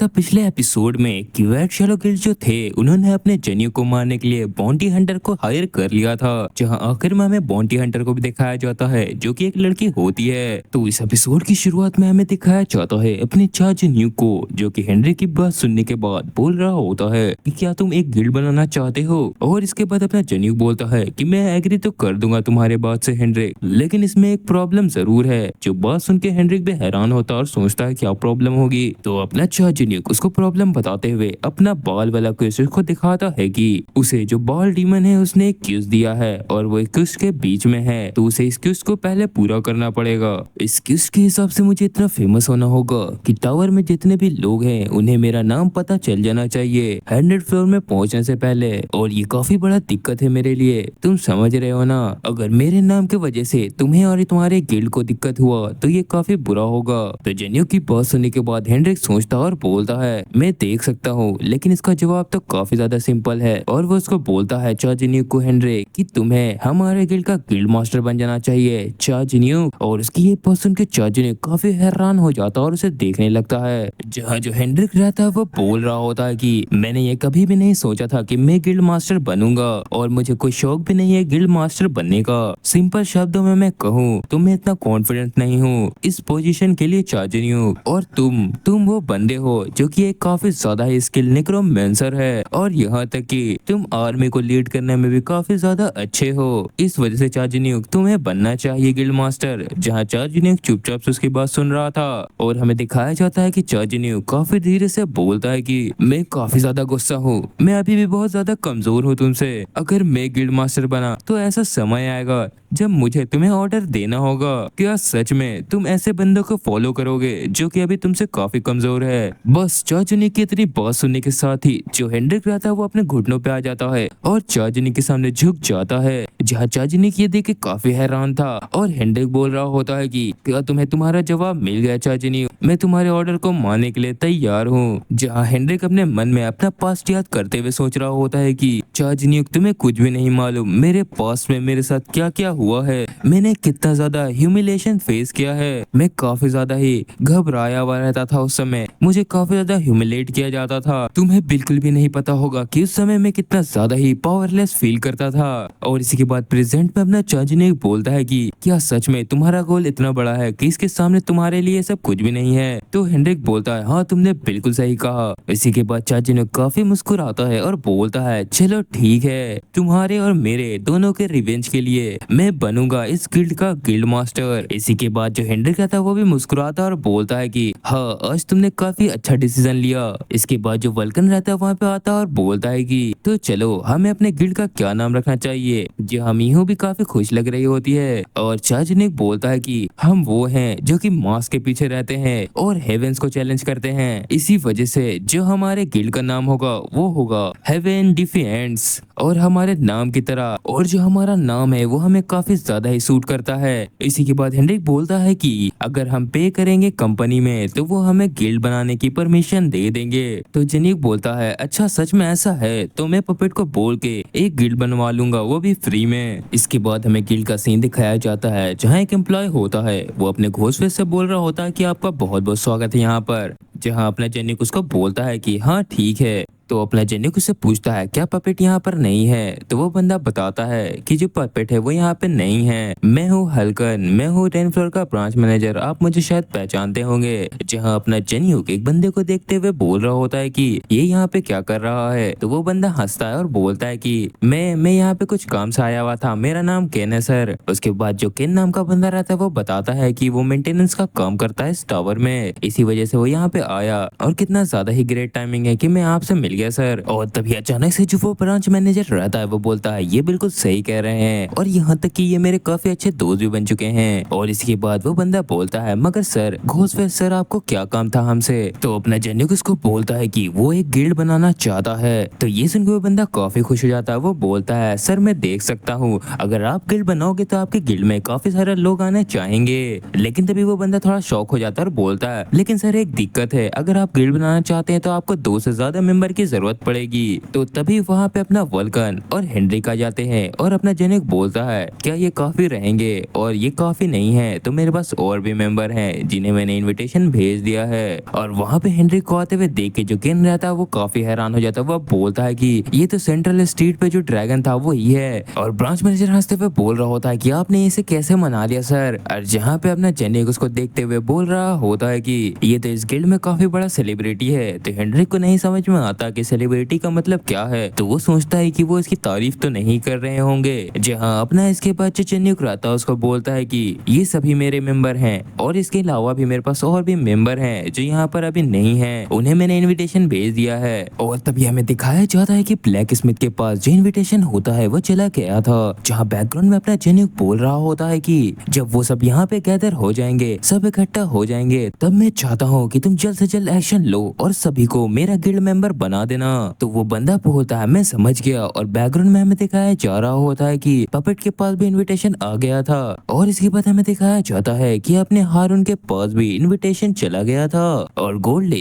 था पिछले एपिसोड में कि रेड शैलो गिल्ड जो थे उन्होंने अपने जेन्यू को मारने के लिए बाउंटी हंटर को हायर कर लिया था, जहां आखिर में हमें बाउंटी हंटर को भी दिखाया जाता है जो कि एक लड़की होती है। तो इस एपिसोड की शुरुआत में हमें दिखाया जाता है अपने चा जेन्यू को, जो कि हेनरी की बात सुनने के बाद बोल रहा होता है कि क्या तुम एक गिल्ड बनाना चाहते हो। और इसके बाद अपना जेन्यू बोलता है कि मैं एग्री तो कर दूंगा तुम्हारे बात से हेनरिक, लेकिन इसमें एक प्रॉब्लम जरूर है। जो बात सुन के हेनरिक भी हैरान होता है और सोचता है क्या प्रॉब्लम होगी। तो अपना चा जेन्यू उसको प्रॉब्लम बताते हुए अपना बाल वाला क्वेश्चन को दिखाता है कि उसे जो बाल डीमन है उसने एक क्यूज दिया है और वो एक क्यूज के बीच में है, तो उसे इस क्यूज को पहले पूरा करना पड़ेगा। इस क्यूज के हिसाब से मुझे इतना फेमस होना होगा कि टावर में जितने भी लोग हैं उन्हें मेरा नाम पता चल जाना चाहिए 100 फ्लोर में पहुंचने से पहले। और ये काफी बड़ा दिक्कत है मेरे लिए, तुम समझ रहे हो ना। अगर मेरे नाम की वजह से तुम्हें और तुम्हारे गिल्ड को दिक्कत हुआ तो ये काफी बुरा होगा। तो जेन्यू की बात सुनने के बाद हेनरिक सोचता और बोलता है मैं देख सकता हूँ, लेकिन इसका जवाब तो काफी ज्यादा सिंपल है। और वो उसको बोलता है चा जेन्यू को हेनरिक कि तुम्हें हमारे गिल्ड का गिल्ड मास्टर बन जाना चाहिए चा जेन्यू। और उसकी ये बात सुन के चा जेन्यू काफी हैरान हो जाता है और उसे देखने लगता है। जहाँ जो हेनरिक रहता है वो बोल रहा होता है कि मैंने ये कभी भी नहीं सोचा था कि मैं गिल्ड मास्टर बनूंगा और मुझे कोई शौक भी नहीं है गिल्ड मास्टर बनने का। सिंपल शब्दों में मैं कहूँ तो मैं इतना कॉन्फिडेंट नहीं हूँ इस पोजीशन के लिए चा जेन्यू। और तुम वो बंदे हो जो कि एक काफी ज्यादा स्किल नेक्रोमैंसर है, और यहाँ तक कि तुम आर्मी को लीड करने में भी काफी ज्यादा अच्छे हो। इस वजह से चा जेन्यू तुम्हें बनना चाहिए गिल्ड मास्टर। जहाँ चा जेन्यू चुपचाप से उसकी बात सुन रहा था और हमें दिखाया जाता है कि चा जेन्यू काफी धीरे से बोलता है कि मैं काफी ज्यादा गुस्सा हूँ, मैं अभी भी बहुत ज्यादा कमजोर हूँ तुमसे। अगर मैं गिल्ड मास्टर बना तो ऐसा समय आएगा जब मुझे तुम्हें ऑर्डर देना होगा। क्या सच में तुम ऐसे बंदों को फॉलो करोगे जो कि अभी तुमसे काफी कमजोर है। बस चा जेन्यू की इतनी बात सुनने के साथ ही जो हेनरिक रहता है वो अपने घुटनों पे आ जाता है और चा जेन्यू के सामने झुक जाता है। जहाँ चा जेन्यू ये देख के काफी हैरान था और हेनरिक बोल रहा होता है कि क्या तुम्हें तुम्हारा जवाब मिल गया चा जेन्यू, मैं तुम्हारे ऑर्डर को मानने के लिए तैयार हूँ। जहाँ हेनरिक अपने मन में अपना पास्ट याद करते हुए सोच रहा होता है कि चा जेन्यू तुम्हें कुछ भी नहीं मालूम मेरे पास्ट में मेरे साथ क्या क्या हुआ है, मैंने कितना ज्यादा ह्यूमिलेशन फेस किया है। मैं काफी ज्यादा ही घबराया हुआ रहता था उस समय, मुझे काफी ज्यादा ह्यूमिलेट किया जाता था। तुम्हें बिल्कुल भी नहीं पता होगा कि उस समय मैं कितना ज्यादा ही पावरलेस फील करता था। और इसी के बाद प्रेजेंट में अपना चा जेन्यू बोलता है कि क्या सच में तुम्हारा गोल इतना बड़ा है कि इसके सामने तुम्हारे लिए सब कुछ भी नहीं है। तो हेनरिक बोलता है हाँ तुमने बिल्कुल सही कहा। इसी के बाद चा जेन्यू काफी मुस्कुराता है और बोलता है चलो ठीक है, तुम्हारे और मेरे दोनों के रिवेंज के लिए मैं बनूंगा इस गिल्ड का गिल्ड मास्टर। इसी के बाद जो हेनरिक रहता है वो भी मुस्कुराता और बोलता है कि हाँ आज तुमने काफी अच्छा डिसीजन लिया। इसके बाद जो वल्कन रहता है वहाँ पे आता है और बोलता है कि तो चलो हमें अपने गिल्ड का क्या नाम रखना चाहिए। जो हम यूं भी काफी खुश लग रही होती है और चा जेन्यू बोलता है कि हम वो हैं जो कि मास्क के पीछे रहते हैं और हेवेंस को चैलेंज करते हैं। इसी वजह से जो हमारे गिल्ड का नाम होगा वो होगा हेवन डिफेंस, और हमारे नाम की तरह। और जो हमारा नाम है वो हमें काफी ज्यादा ही सूट करता है। इसी के बाद हेनरिक बोलता है कि अगर हम पे करेंगे कंपनी में तो वो हमें गिल्ड बनाने की परमिशन दे देंगे। तो जेन्यू बोलता है अच्छा सच में ऐसा है तो मैं पपेट को बोल के एक गिल्ड बनवा लूंगा वो भी फ्री में। इसके बाद हमें गिल्ड का सीन दिखाया जाता है जहाँ एक एम्प्लॉय होता है वो अपने घोंसले से बोल रहा होता है कि आपका बहुत बहुत स्वागत है यहाँ पर। जहाँ अपना जेन्यू उसको बोलता है कि हाँ ठीक है। तो अपना जेन्यू उससे पूछता है क्या पपेट यहाँ पर नहीं है। तो वो बंदा बताता है कि जो पपेट है वो यहाँ पे नहीं है, मैं हूँ हल्कन, मैं हूँ 10 फ्लोर का ब्रांच मैनेजर, आप मुझे शायद पहचानते होंगे। जहाँ अपना जेन्यू एक बंदे को देखते हुए बोल रहा होता है कि ये यहाँ पे क्या कर रहा है। तो वो बंदा हंसता है और बोलता है कि मैं यहाँ पे कुछ काम से आया हुआ था, मेरा नाम केन है सर। उसके बाद जो केन नाम का बंदा रहता है वो बताता है कि वो मेंटेनेंस का काम करता है इस टावर में, इसी वजह से वो यहाँ पे आया और कितना ज्यादा ही ग्रेट टाइमिंग है कि मैं आपसे मिल गया सर। और तभी अचानक से जो वो ब्रांच मैनेजर रहता है वो बोलता है ये बिल्कुल सही कह रहे हैं और यहाँ तक कि ये मेरे काफी अच्छे दोस्त भी बन चुके हैं। और इसके बाद वो बंदा बोलता है मगर सर घोसफेस सर आपको क्या काम था हमसे। तो अपना जेन्यू उसको बोलता है कि वो एक गिल्ड बनाना चाहता है। तो ये सुनकर वो बंदा काफी खुश हो जाता है, वो बोलता है सर मैं देख सकता हूँ अगर आप गिल्ड बनाओगे तो आपके गिल्ड में काफी सारे लोग आने चाहेंगे। लेकिन तभी वो बंदा थोड़ा शौक हो जाता है और बोलता है लेकिन सर एक दिक्कत है, अगर आप गिल्ड बनाना चाहते हैं तो आपको 2 से ज्यादा मेंबर की जरूरत पड़ेगी। तो तभी वहाँ पे अपना वल्कन और हेनरिक आ जाते हैं और अपना जेनिक बोलता है क्या ये काफी रहेंगे, और ये काफी नहीं है तो मेरे पास और भी मेंबर हैं जिन्हें मैंने इनविटेशन भेज दिया है। और वहाँ पे हेनरिक को आते हुए देख के जो केन रहता है वो काफी हैरान हो जाता है। वो बोलता है कि ये तो सेंट्रल स्ट्रीट पे जो ड्रैगन था वो ही है। और ब्रांच मैनेजर हंसते हुए बोल रहा होता है कि आपने इसे कैसे मना लिया सर। और जहाँ पे अपना जेनिक उसको देखते हुए बोल रहा होता है कि ये तो इस गिल्ड में काफी बड़ा सेलिब्रिटी है। तो हेनरिक को नहीं समझ में आता कि सेलिब्रिटी का मतलब क्या है। तो वो सोचता है कि वो इसकी तारीफ तो नहीं कर रहे होंगे। जहाँ अपना इसके बाद जो जेनिक रहता है उसको बोलता है कि ये सभी मेरे मेंबर हैं और इसके अलावा भी मेरे पास और भी मेंबर हैं जो यहाँ पर अभी नहीं है, उन्हें मैंने इनविटेशन भेज दिया है। और तभी हमें दिखाया जाता है कि ब्लैक स्मिथ के पास जो इनविटेशन होता है वो चला गया था। जहाँ बैकग्राउंड में अपना जेनिक बोल रहा होता है कि जब वो सब यहाँ पे गैदर हो जाएंगे, सब इकट्ठा हो जाएंगे, तब मैं चाहता हूँ कि तुम जल्द से जल्द एक्शन लो और सभी को मेरा गिल्ड मेंबर बना देना। तो वो बंदा बोलता है मैं समझ गया। और बैकग्राउंड में हमें दिखाया जा रहा होता है कि पपेट के पास भी इनविटेशन आ गया था। और इसके बाद हमें दिखाया जाता है कि अपने हारून के पास भी इनविटेशन चला गया था। और गोल्ड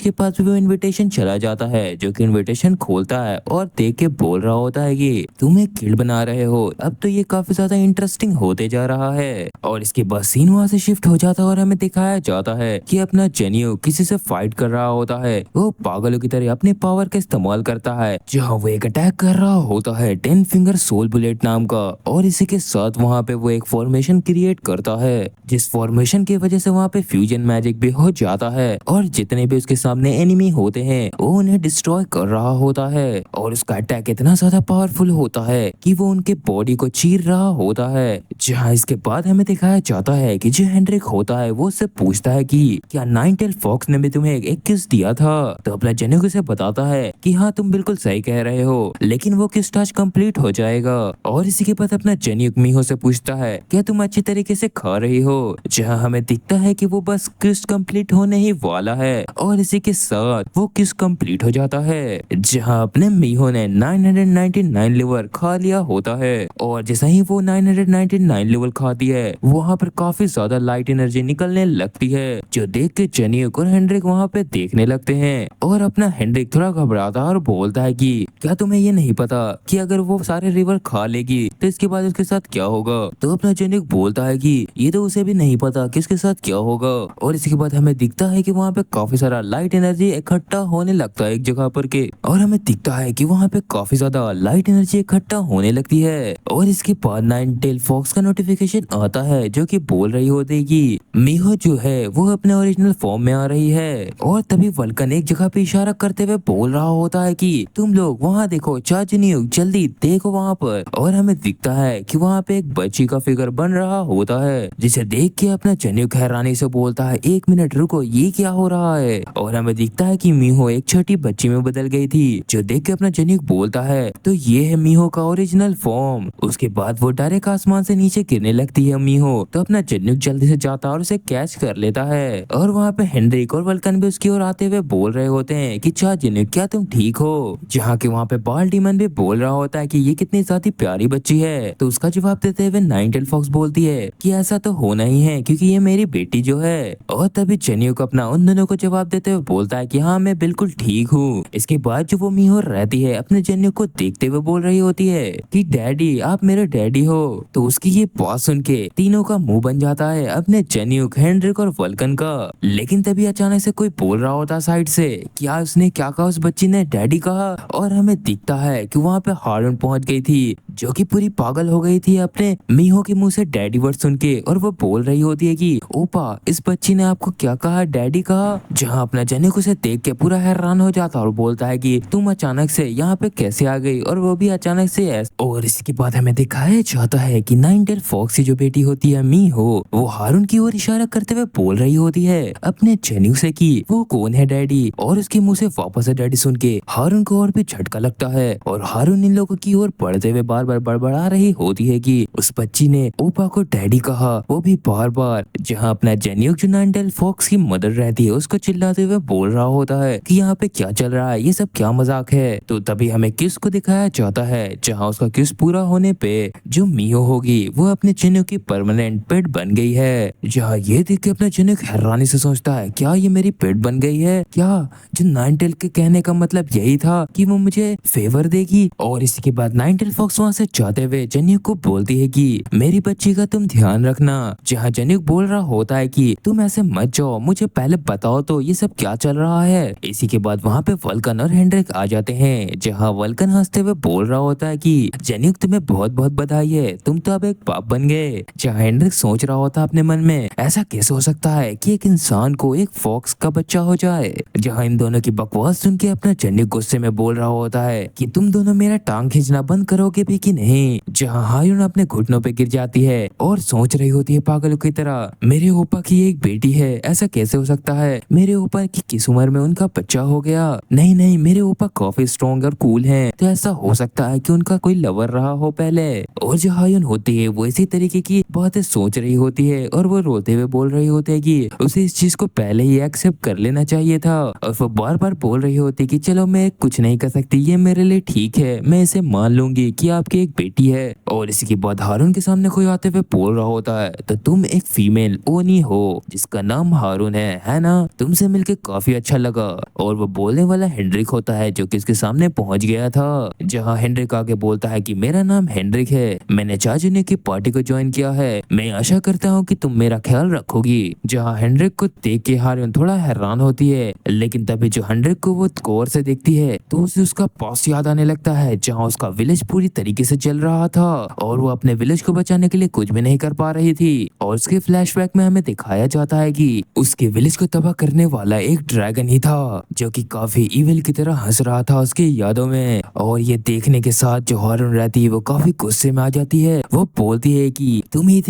के पास भी वो इनविटेशन चला जाता है, जो कि इनविटेशन खोलता है और देख के बोल रहा होता है कि तुम एक गिल्ड बना रहे हो, अब तो ये काफी ज्यादा इंटरेस्टिंग होते जा रहा है। और इसके बाद सीन वहाँ से शिफ्ट हो जाता है और हमें दिखाया जाता है कि अपना जेनियो किसी से फाइट कर रहा होता है। वो पागलों की तरह अपने पावर का इस्तेमाल करता है, जहाँ वो एक अटैक कर रहा होता है 10 फिंगर सोल बुलेट नाम का। और इसी के साथ वहाँ पे वो एक फॉर्मेशन क्रिएट करता है, जिस फॉर्मेशन की वजह से वहाँ पे फ्यूजन मैजिक भी हो जाता है और जितने भी उसके सामने एनिमी होते हैं वो उन्हें डिस्ट्रॉय कर रहा होता है। और उसका अटैक इतना ज्यादा पावरफुल होता है कि वो उनके बॉडी को चीर रहा होता है। जहाँ इसके बाद हमें दिखाया जाता है कि जो हेनरिक होता है वो उससे पूछता है कि क्या नाइन टेल फॉक्स ने भी तुम्हें एक किस दिया था। तो अपना जेनिक उसे बताता है कि हाँ तुम बिल्कुल सही कह रहे हो, लेकिन वो किस टास्क कंप्लीट हो जाएगा। और इसी के बाद अपना जेनिक मीहो से पूछता है क्या तुम अच्छी तरीके से खा रही हो। जहाँ हमें दिखता है कि वो बस किस कंप्लीट होने ही वाला है। और इसी के साथ वो किस कंप्लीट हो जाता है, जहाँ अपने मीहो ने 999 लेवल खा लिया होता है। और जैसे ही वो 999 लेवल खाती है वहाँ पर काफी ज्यादा लाइट एनर्जी निकलने लगती है, जो देख के जेनिक और हेनरिक वहाँ पे देखने लगते हैं। और अपना हेनरिक थोड़ा घबराता है और बोलता है कि क्या तुम्हें ये नहीं पता कि अगर वो सारे रिवर खा लेगी तो इसके बाद उसके साथ क्या होगा। तो अपना जेनिक बोलता है कि ये तो उसे भी नहीं पता कि इसके साथ क्या होगा। और इसके बाद हमें दिखता है कि वहाँ पे काफी सारा लाइट एनर्जी इकट्ठा होने लगता है एक जगह पर के। और हमें दिखता है कि वहाँ पे काफी ज्यादा लाइट एनर्जी इकट्ठा होने लगती है। और इसके बाद नाइन टेल फॉक्स का नोटिफिकेशन आता है, जो कि बोल रही होती है कि मीहो जो है वो अपने ओरिजिनल फॉर्म में आ रही है। और तभी वल्कन एक जगह पे इशारा करते हुए बोल रहा होता है कि तुम लोग वहाँ देखो, चाचनियो जल्दी देखो वहाँ पर। और हमें दिखता है कि वहाँ पे एक बच्ची का फिगर बन रहा होता है, जिसे देख के अपना जेनिक हैरानी से बोलता है एक मिनट रुको, ये क्या हो रहा है। और हमें दिखता है कि मीहो एक छोटी बच्ची में बदल गई थी, जो देख के अपना जेनिक बोलता है तो ये है मीहो का ओरिजिनल फॉर्म। उसके बाद वो डायरेक्ट आसमान से नीचे गिरने लगती है मीहो। तो अपना जेनिक जल्दी से जाता है और उसे कैच कर लेता है। और वहाँ पे हेनरिक और वल्कन भी उसकी ओर आते हुए बोल रहे होते हैं कि चा जेनिक क्या तुम ठीक हो। जहाँ के वहाँ पे बाल डीमन भी बोल रहा होता है कि ये कितनी ज्यादा प्यारी बच्ची है। तो उसका जवाब देते हुए नाइन टेल फॉक्स बोलती है कि ऐसा तो होना ही है क्योंकि ये मेरी बेटी जो है। और तभी जेनिक अपना उन दोनों को जवाब देते हुए बोलता है कि हाँ मैं बिल्कुल ठीक हूँ। इसके बाद जो वो मीहो रहती है अपने जेनिक को देखते हुए बोल रही होती है कि डैडी आप मेरे डैडी हो। तो उसकी ये बात सुन के तीनों का मुंह बन जाता है, अपने जेनिक, हेनरिक और वल्कन का। लेकिन तभी अचानक से कोई बोल रहा होता है साइड से क्या उसने क्या कहा, उस बच्ची ने डैडी कहा। और हमें दिखता है कि वहाँ पे हारून पहुंच गई थी, जो कि पूरी पागल हो गई थी अपने मीहो के मुंह से डैडी वर्ड सुन के। और वो बोल रही होती है कि ओपा इस बच्ची ने आपको क्या कहा, डैडी कहा। जहाँ अपना जेनिक उसे देख के पूरा हैरान हो जाता है और बोलता है कि तुम अचानक से यहाँ पे कैसे आ गई, और वो भी अचानक से और इसके बाद हमें दिखाया जाता है कि नाइन टेल फॉक्स की जो बेटी होती है मीहो, वो हारून की ओर इशारा करते हुए बोल रही होती है अपने जेनिक से कि वो कौन है डैडी। और उसके मुंह से वापस से डैडी सुन के हारून को और भी झटका लगता है और हारून इन लोगों की ओर बढ़ते हुए बात बार बार बड़बड़ा रही होती है कि उस बच्ची ने ओपा को डैडी कहा, वो भी बार बार। जहाँ अपना जेन्युक जो नाइनटेल फॉक्स की मदर रहती है उसको चिल्लाते हुए बोल रहा होता है कि यहाँ पे क्या चल रहा है, ये सब क्या मजाक है। तो तभी हमें किस को दिखाया जाता है जहाँ उसका किस पूरा होने पे जो मियो होगी वो अपने जेन्युक की परमानेंट पेट बन गई है। जहाँ ये देख के अपना जेन्युक हैरानी से सोचता है क्या ये मेरी पेट बन गई है, क्या जो नाइनटेल के कहने का मतलब यही था कि वो मुझे फेवर देगी। और इसके बाद नाइनटेल फॉक्स वहाँ से जाते हुए जेन्युक को बोलती है कि मेरी बच्ची का तुम ध्यान रखना। जहाँ जेन्युक बोल रहा होता है कि तुम ऐसे मत जाओ, मुझे पहले बताओ तो ये सब क्या चल रहा है। इसी के बाद वहाँ पे वल्कन और हेनरिक आ जाते हैं। जहाँ वल्कन हंसते हुए बोल रहा होता है कि जेन्युक तुम्हें बहुत बहुत बधाई है, तुम तो अब एक बाप बन गए। जहाँ हेनरिक सोच रहा होता अपने मन में ऐसा कैसे हो सकता है कि एक इंसान को एक फॉक्स का बच्चा हो जाए। जहाँ इन दोनों की बकवास सुन के अपना जेन्युक गुस्से में बोल रहा होता है कि तुम दोनों मेरा टांग खींचना बंद करोगे भी कि नहीं। जहाँ हारून अपने घुटनों पे गिर जाती है और सोच रही होती है पागलों की तरह मेरे ओपा की एक बेटी है, ऐसा कैसे हो सकता है, मेरे ओपा की किस उम्र में उनका बच्चा हो गया। नहीं नहीं, मेरे ओपा काफी स्ट्रॉन्ग और कूल हैं, तो ऐसा हो सकता है कि उनका कोई लवर रहा हो पहले। और जो हारून होती है वो इसी तरीके की बातें सोच रही होती है और वो रोते हुए बोल रही होती है कि उसे इस चीज को पहले ही एक्सेप्ट कर लेना चाहिए था। और वो बार बार बोल रही होती कि चलो मैं कुछ नहीं कर सकती, ये मेरे लिए ठीक है, मैं इसे मान लूंगी कि आपकी एक बेटी है। और इसी के बाद हारून के सामने कोई आते हुए बोल रहा होता है तो तुम एक फीमेल ओनी हो जिसका नाम हारून है ना, तुमसे मिलके काफी अच्छा लगा। और वो बोलने वाला हेनरिक होता है जो कि इसके सामने पहुंच गया था। जहाँ हेनरिक आगे बोलता है कि मेरा नाम हेनरिक है, मैंने चाचू की पार्टी को ज्वाइन किया है, मैं आशा करता हूँ कि तुम मेरा ख्याल रखोगी। जहाँ हेनरिक को देख के हारून थोड़ा हैरान होती है, लेकिन तभी जो हेनरिक को वो गौर से देखती है तो उसे उसका पास याद आने लगता है जहाँ उसका विलेज पूरी तरीके से जल रहा था और वो अपने विलेज को बचाने के लिए कुछ भी नहीं कर पा रही थी। और उसके फ्लैशबैक में हमें दिखाया जाता है कि उसके विलेज को तबाह करने वाला एक ड्रैगन ही था जो कि काफी इविल की तरह हंस रहा था उसकी यादों में। और ये देखने के साथ जो हारून रहती है वो काफी गुस्से में आ जाती है। वो बोलती है कि तुम ही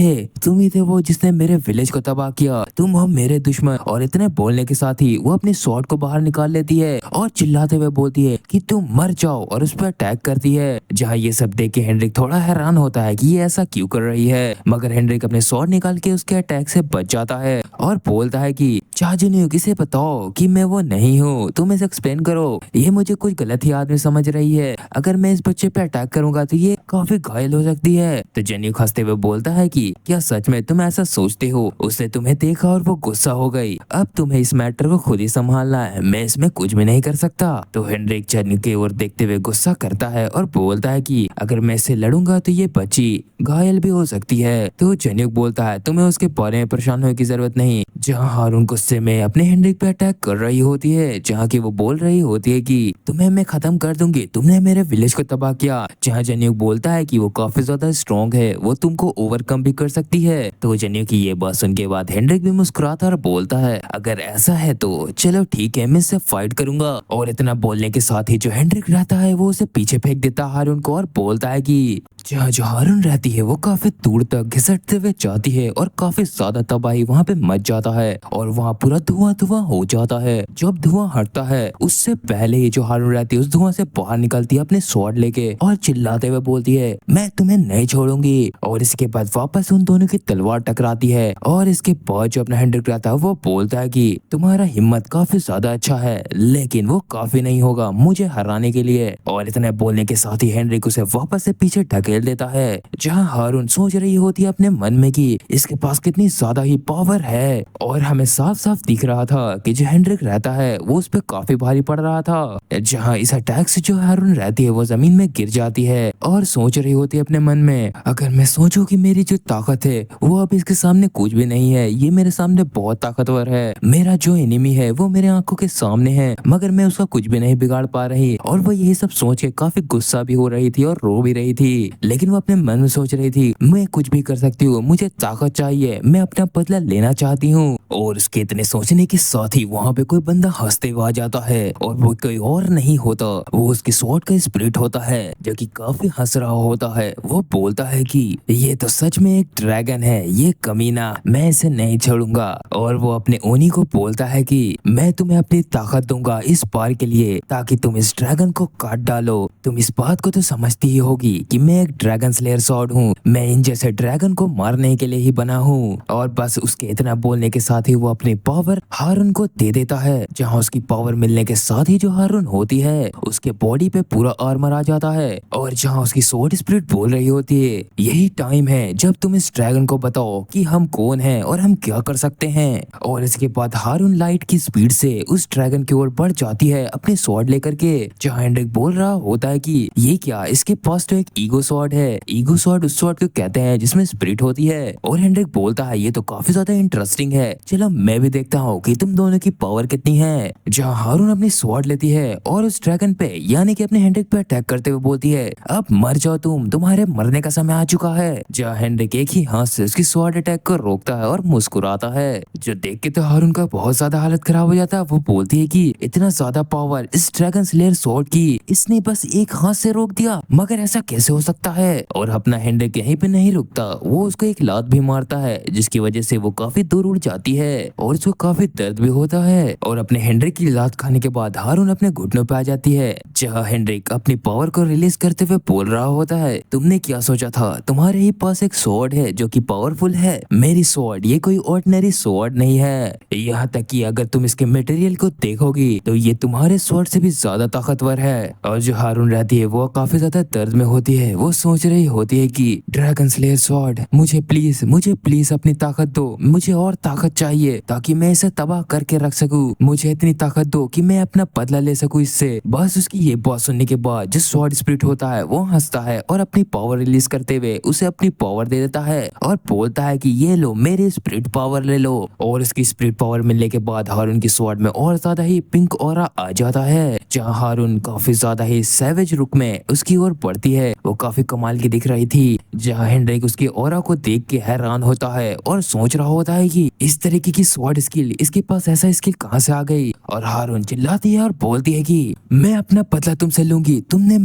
थे वो जिसने मेरे विलेज को तबाह किया, तुम हो मेरे दुश्मन। और इतने बोलने के साथ ही वो अपनी स्वॉर्ड को बाहर निकाल लेती है और चिल्लाते हुए बोलती है कि तुम मर जाओ और उस पर अटैक करती है। जहाँ ये सब देख के हेनरिक थोड़ा हैरान होता है कि ये ऐसा क्यों कर रही है, मगर हेनरिक अपने स्वॉर्ड निकाल के उसके अटैक से बच जाता है और बोलता है कि चाचू किसे बताओ कि मैं वो नहीं हूँ, तुम इसे एक्सप्लेन करो, ये मुझे कुछ गलत ही आदमी समझ रही है, अगर मैं इस बच्चे पे अटैक करूंगा तो ये काफी घायल हो सकती है। तो जेन्युक हंसते हुए बोलता है कि क्या सच में तुम ऐसा सोचते हो। उसने तुम्हें देखा और वो गुस्सा हो गई, अब तुम्हें इस मैटर को खुद ही संभालना है, मैं इसमें कुछ भी नहीं कर सकता। तो हेनरिक जेन्युक की ओर देखते हुए गुस्सा करता है और बोलता है कि अगर मैं इससे लड़ूंगा तो ये बच्ची घायल भी हो सकती है। तो जेन्युक बोलता है तुम्हें उसके बारे में परेशान होने की जरूरत नहीं। जहाँ हारून गुस्से में अपने हेनरिक पे अटैक कर रही होती है, जहाँ की वो बोल रही होती है कि तुम्हें मैं खत्म कर दूंगी, तुमने मेरे विलेज को तबाह किया। जहाँ जेन्युक बोलता है कि वो काफी ज्यादा स्ट्रॉन्ग है, वो तुमको ओवरकम भी कर सकती है। तो जेन्युक की ये बात सुन के बाद हेनरिक भी मुस्कुराता और बोलता है अगर ऐसा है तो चलो ठीक है, मैं इससे फाइट करूंगा। और इतना बोलने के साथ ही जो हेनरिक रहता है वो उसे पीछे फेंक देता है हारून को और बोलता है कि जहाँ जो हारून रहती है वो काफी दूर तक घिसटते हुए जाती है और काफी ज्यादा तबाही वहाँ पे मच जाता है और वहाँ पूरा धुआं धुआं हो जाता है। जब धुआं हटता है उससे पहले ही जो हारून रहती है उस धुआं से बाहर निकलती है अपने स्वॉर्ड लेके और चिल्लाते हुए बोलती है मैं तुम्हें नहीं छोड़ूंगी। और इसके बाद वापस उन दोनों की तलवार टकराती है और इसके बाद जो अपना हेनरिक रहता है वो बोलता है कि तुम्हारा हिम्मत काफी ज्यादा अच्छा है, लेकिन वो काफी नहीं होगा मुझे हराने के लिए। और इतने बोलने के साथ ही हेनरिक उसे वापस से पीछे ढकेल देता है। जहाँ हारून सोच रही होती है अपने मन में कि इसके पास कितनी ज्यादा ही पावर है। और हमें साफ साफ दिख रहा था कि जो हेनरिक रहता है वो उस पर काफी भारी पड़ रहा था। जहाँ इस अटैक से जो हारून रहती है वो जमीन में गिर जाती है और सोच रही होती है अपने मन में अगर मैं सोचूं कि मेरी जो ताकत है वो अब इसके सामने कुछ भी नहीं है, ये मेरे सामने बहुत ताकतवर है, मेरा जो एनिमी है वो मेरे आंखों के सामने है मगर मैं उसका कुछ भी नहीं बिगाड़ पा रही। और वो यही सब सोच के काफी गुस्सा भी हो रही थी और रो भी रही थी, लेकिन वो अपने मन में सोच रही थी मैं कुछ भी कर सकती हूँ, मुझे ताकत चाहिए, मैं अपना बदला लेना चाहती हूँ। और उसके इतने सोचने के साथ ही वहाँ पे कोई बंदा हंसते हुए आ जाता है और वो कोई और नहीं होता, वो उसकी स्वॉर्ड का स्पिरिट होता है जो कि काफी हंस रहा होता है। वो बोलता है कि ये तो सच में एक ड्रैगन है, ये कमीना, मैं इसे नहीं छोड़ूंगा। और वो अपने ओनी को बोलता है कि मैं तुम्हें अपनी ताकत दूंगा इस बार के लिए ताकि तुम इस ड्रैगन को काट डालो। तुम इस बात को तो समझती ही होगी कि मैं एक ड्रैगन स्लेयर सॉर्ड हूँ। मैं इन जैसे ड्रैगन को मारने के लिए ही बना हूँ। और बस उसके इतना बोलने के साथ ही वो अपनी पावर हारून को दे देता है। जहाँ उसकी पावर मिलने के साथ ही जो हारून होती है उसके बॉडी पे पूरा आर्मर आ जाता है और जहाँ उसकी स्वॉर्ड स्पिरिट बोल रही होती है, यही टाइम है जब तुम इस ड्रैगन को बताओ कि हम कौन हैं और हम क्या कर सकते हैं। और इसके बाद हारून लाइट की स्पीड से उस ड्रैगन की ओर बढ़ जाती है अपने स्वॉर्ड लेकर के। जहाँ हेनरिक बोल रहा होता है कि ये क्या, इसके पास तो एक ईगो स्वॉर्ड है। ईगो स्वॉर्ड उस स्वॉर्ड को कहते हैं जिसमें स्पिरिट होती है। और हेनरिक बोलता है ये तो काफी ज्यादा इंटरेस्टिंग है, चलो मैं भी देखता हूँ कि तुम दोनों की पावर कितनी है। जहाँ हारून अपनी स्वॉर्ड लेती है और उस ड्रैगन पे यानी कि अपने हेनरिक पे अटैक करते हुए बोलती है अब मर जाओ तुम, तुम्हारे मरने का समय आ चुका है। जहाँ हेनरिक एक ही हाथ से उसकी स्वॉर्ड अटैक को रोकता है और मुस्कुराता है। जो देख के तो हारून का बहुत ज्यादा हालत खराब हो जाता है। वो बोलती है कि इतना ज्यादा पावर इस ड्रैगन स्लेयर स्वॉर्ड की, इसने बस एक हाथ से रोक दिया, मगर ऐसा कैसे हो सकता है। और अपना हेनरिक यहीं पे नहीं रुकता, वो उसको एक लात भी मारता है जिसकी वजह से वो काफी दूर उड़ जाती है और उसको काफी दर्द भी होता है। और अपने हेनरिक की लात खाने के बाद हारून अपने घुटनों पे आ जाती है। जहाँ हेनरिक अपनी पावर को रिलीज करते हुए बोल रहा होता है तुमने क्या सोचा था, तुम्हारे ही पास एक स्वॉर्ड है जो कि पावरफुल है। मेरी स्वॉर्ड ये कोई ऑर्डिनरी स्वॉर्ड नहीं है, यहाँ तक कि अगर तुम इसके मटेरियल को देखोगी तो ये तुम्हारे स्वॉर्ड से भी ज्यादा ताकतवर है। और जो हारून रहती है वो काफी ज्यादा दर्द में होती है। वो सोच रही होती है कि ड्रैगन स्लेयर स्वॉर्ड मुझे प्लीज अपनी ताकत दो, मुझे और ताकत चाहिए ताकि मैं इसे तबाह करके रख सकूं। मुझे इतनी ताकत दो कि मैं अपना बदला ले सकूं इससे। बस उसकी ये बात सुनने के बाद जो स्वॉर्ड स्पिरिट होता है वो हंसता है और अपनी पावर रिलीज करते हुए उसे अपनी पावर दे देता है और बोलता है कि ये लो मेरी स्पिरिट पावर ले लो। और इसकी स्पिरिट पावर मिलने के बाद हारून की स्वॉर्ड में और ज्यादा ही पिंक ऑरा आ जाता है। जहाँ हारून काफी ज्यादा ही सैवेज रुक में उसकी ओर बढ़ती है। वो काफी कमाल की दिख रही थी। जहाँ हेनरिक उसके ऑरा को देख के हैरान होता है और सोच रहा होता है कि इस तरीके की स्वॉर्ड स्किल इसके पास ऐसा स्किल कहाँ से आ गई। और हारून चिल्लाती है और बोलती है कि मैं अपना बदला तुमसे लूंगी, तुमने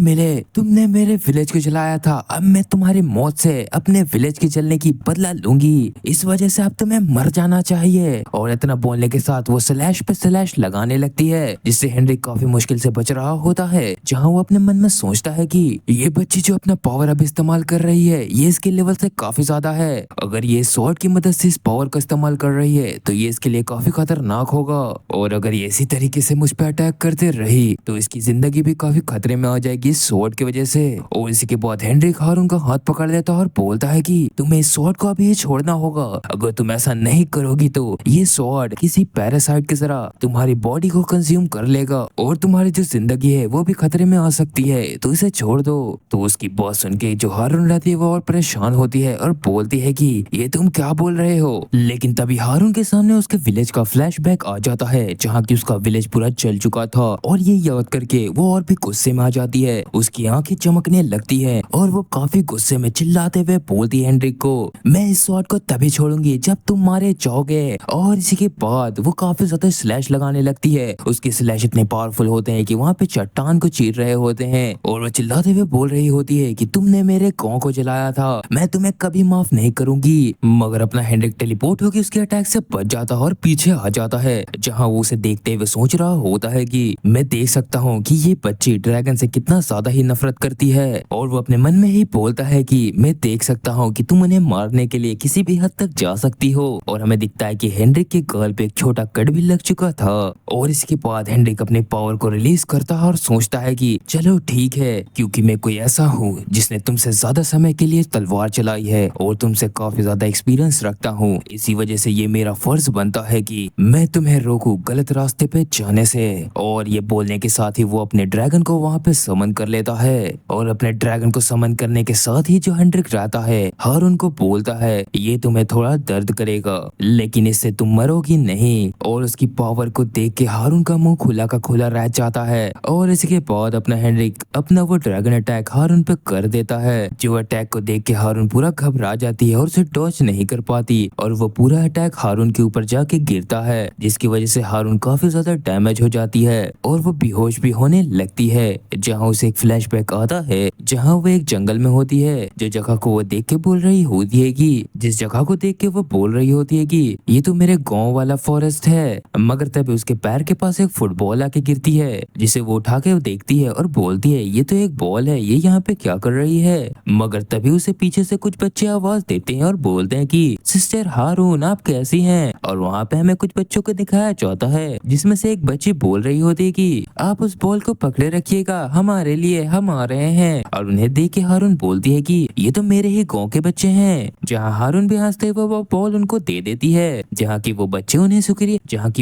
मेरे विलेज को जलाया था, अब मैं तुम्हारी मौत से अपने विलेज के जलने की बदला लूंगी, इस वजह से अब तुम्हें मर जाना चाहिए। और इतना बोलने के साथ वो स्लैश पे स्लैश लगाने लगती है जिससे हेनरिक काफी मुश्किल से बच रहा होता है। जहाँ वो अपने मन में सोचता है कि ये बच्ची जो अपना पावर अब इस्तेमाल कर रही है ये इसके लेवल से काफी ज्यादा है। अगर ये स्वॉर्ड की मदद से इस पावर का इस्तेमाल कर रही है तो ये इसके लिए काफी खतरनाक होगा। और अगर ये इसी तरीके से मुझ पे अटैक करते रही तो इसकी जिंदगी भी काफी खतरे में आ जाएगी इस स्वॉर्ड की वजह से। और इसी के बाद हेनरिक हारून का हाथ पकड़ लेता है और बोलता है कि तुम्हें इस स्वॉर्ड को अभी छोड़ना होगा। अगर तुम ऐसा नहीं करोगी तो ये स्वॉर्ड किसी पैरासाइट की तरह तुम्हारी बॉडी को कंज्यूम कर लेगा और तुम्हारी जो जिंदगी है वो भी खतरे में आ सकती है, तो इसे छोड़ दो। तो उसकी बात सुन के जो हारून रहती है वो और परेशान होती है और बोलती है कि ये तुम क्या बोल रहे हो। लेकिन तभी हारून के सामने उसके विलेज का फ्लैशबैक आ जाता है जहाँ की उसका विलेज पूरा जल चुका था। और ये याद करके वो और भी गुस्से में आ जाती है। उसकी आंखें चमकने लगती है और वो काफी गुस्से में चिल्लाते हुए बोलती है हेनरिक को मैं इस स्वॉर्ड को तभी छोड़ूंगी जब तुम मारे जाओगे। और इसी के बाद वो काफी ज्यादा स्लैश लगाने लगती है। उसके स्लैश इतने पावरफुल होते हैं कि वहाँ पे चट्टान को चीर रहे होते हैं। और वो चिल्लाते हुए बोल रही होती है कि तुमने मेरे गांव को जलाया था, मैं तुम्हें कभी माफ नहीं करूंगी। मगर अपना हेनरिक टेलीपोर्ट होकर उसके अटैक से बच जाता है और पीछे आ जाता है। जहाँ वो उसे देखते हुए सोच रहा होता है कि मैं देख सकता हूँ कि ये बच्ची ड्रैगन से कितना ज्यादा ही नफरत करती है। और वो अपने मन में ही बोलता है कि मैं देख सकता हूँ कि तुम उन्हें मारने के लिए किसी भी हद तक जा सकती हो। और हमें दिखता है कि हेनरिक के गाल पे एक छोटा कट भी लग चुका था। और इसके बाद हेनरिक अपने पावर को रिलीज करता है और सोचता है कि चलो ठीक है, क्योंकि मैं कोई ऐसा हूँ जिसने तुमसे ज्यादा समय के लिए तलवार चलाई है और तुमसे काफी ज्यादा एक्सपीरियंस रखता हूँ, इसी वजह से ये मेरा फर्ज बनता है कि मैं तुम्हें रोकूं गलत रास्ते पे जाने से। और ये बोलने के साथ ही वो अपने ड्रैगन को वहाँ पे समन कर लेता है। और अपने ड्रैगन को समन करने के साथ ही जो हेनरिक रहता है हारून को बोलता है ये तुम्हें थोड़ा दर्द करेगा लेकिन इससे तुम मरोगी नहीं। और उसकी पावर को देख के हारून का मुंह खुला का खुला रह जाता है। और इसके बाद अपना हेनरिक अपना वो ड्रैगन अटैक हारून पे कर देता है। जो अटैक को देख के हारून पूरा घबरा जाती है और उसे डॉच नहीं कर पाती और वो पूरा अटैक हारून के ऊपर जाके गिरता है जिसकी वजह से हारून काफी ज्यादा डैमेज हो जाती है और वो बेहोश भी होने लगती है। जहाँ उसे एक फ्लैशबैक आता है जहाँ वो एक जंगल में होती है। जो जगह को वो देख के बोल रही होती है कि जिस जगह को देख के वो बोल रही होती है कि ये तो मेरे गांव वाला फॉरेस्ट है। मगर तभी उसके पैर के पास एक फुटबॉल आके गिरती है जिसे वो उठा के देखती है और बोलती है ये तो एक बॉल है, ये यहाँ पे क्या कर रही है। मगर तभी उसे पीछे से कुछ बच्चे आवाज देते हैं और बोलते हैं कि सिस्टर हारून आप कैसी हैं। और वहाँ पे हमें कुछ बच्चों को दिखाया जाता है जिसमें से एक बच्ची बोल रही होती है कि आप उस बॉल को पकड़े रखिएगा, हमारे लिए हम आ रहे हैं। और उन्हें देख के हारून बोलती है कि ये तो मेरे ही गाँव के बच्चे हैं। जहाँ हारून भी हंसते हुए वो बॉल उनको दे देती है, जहाँ की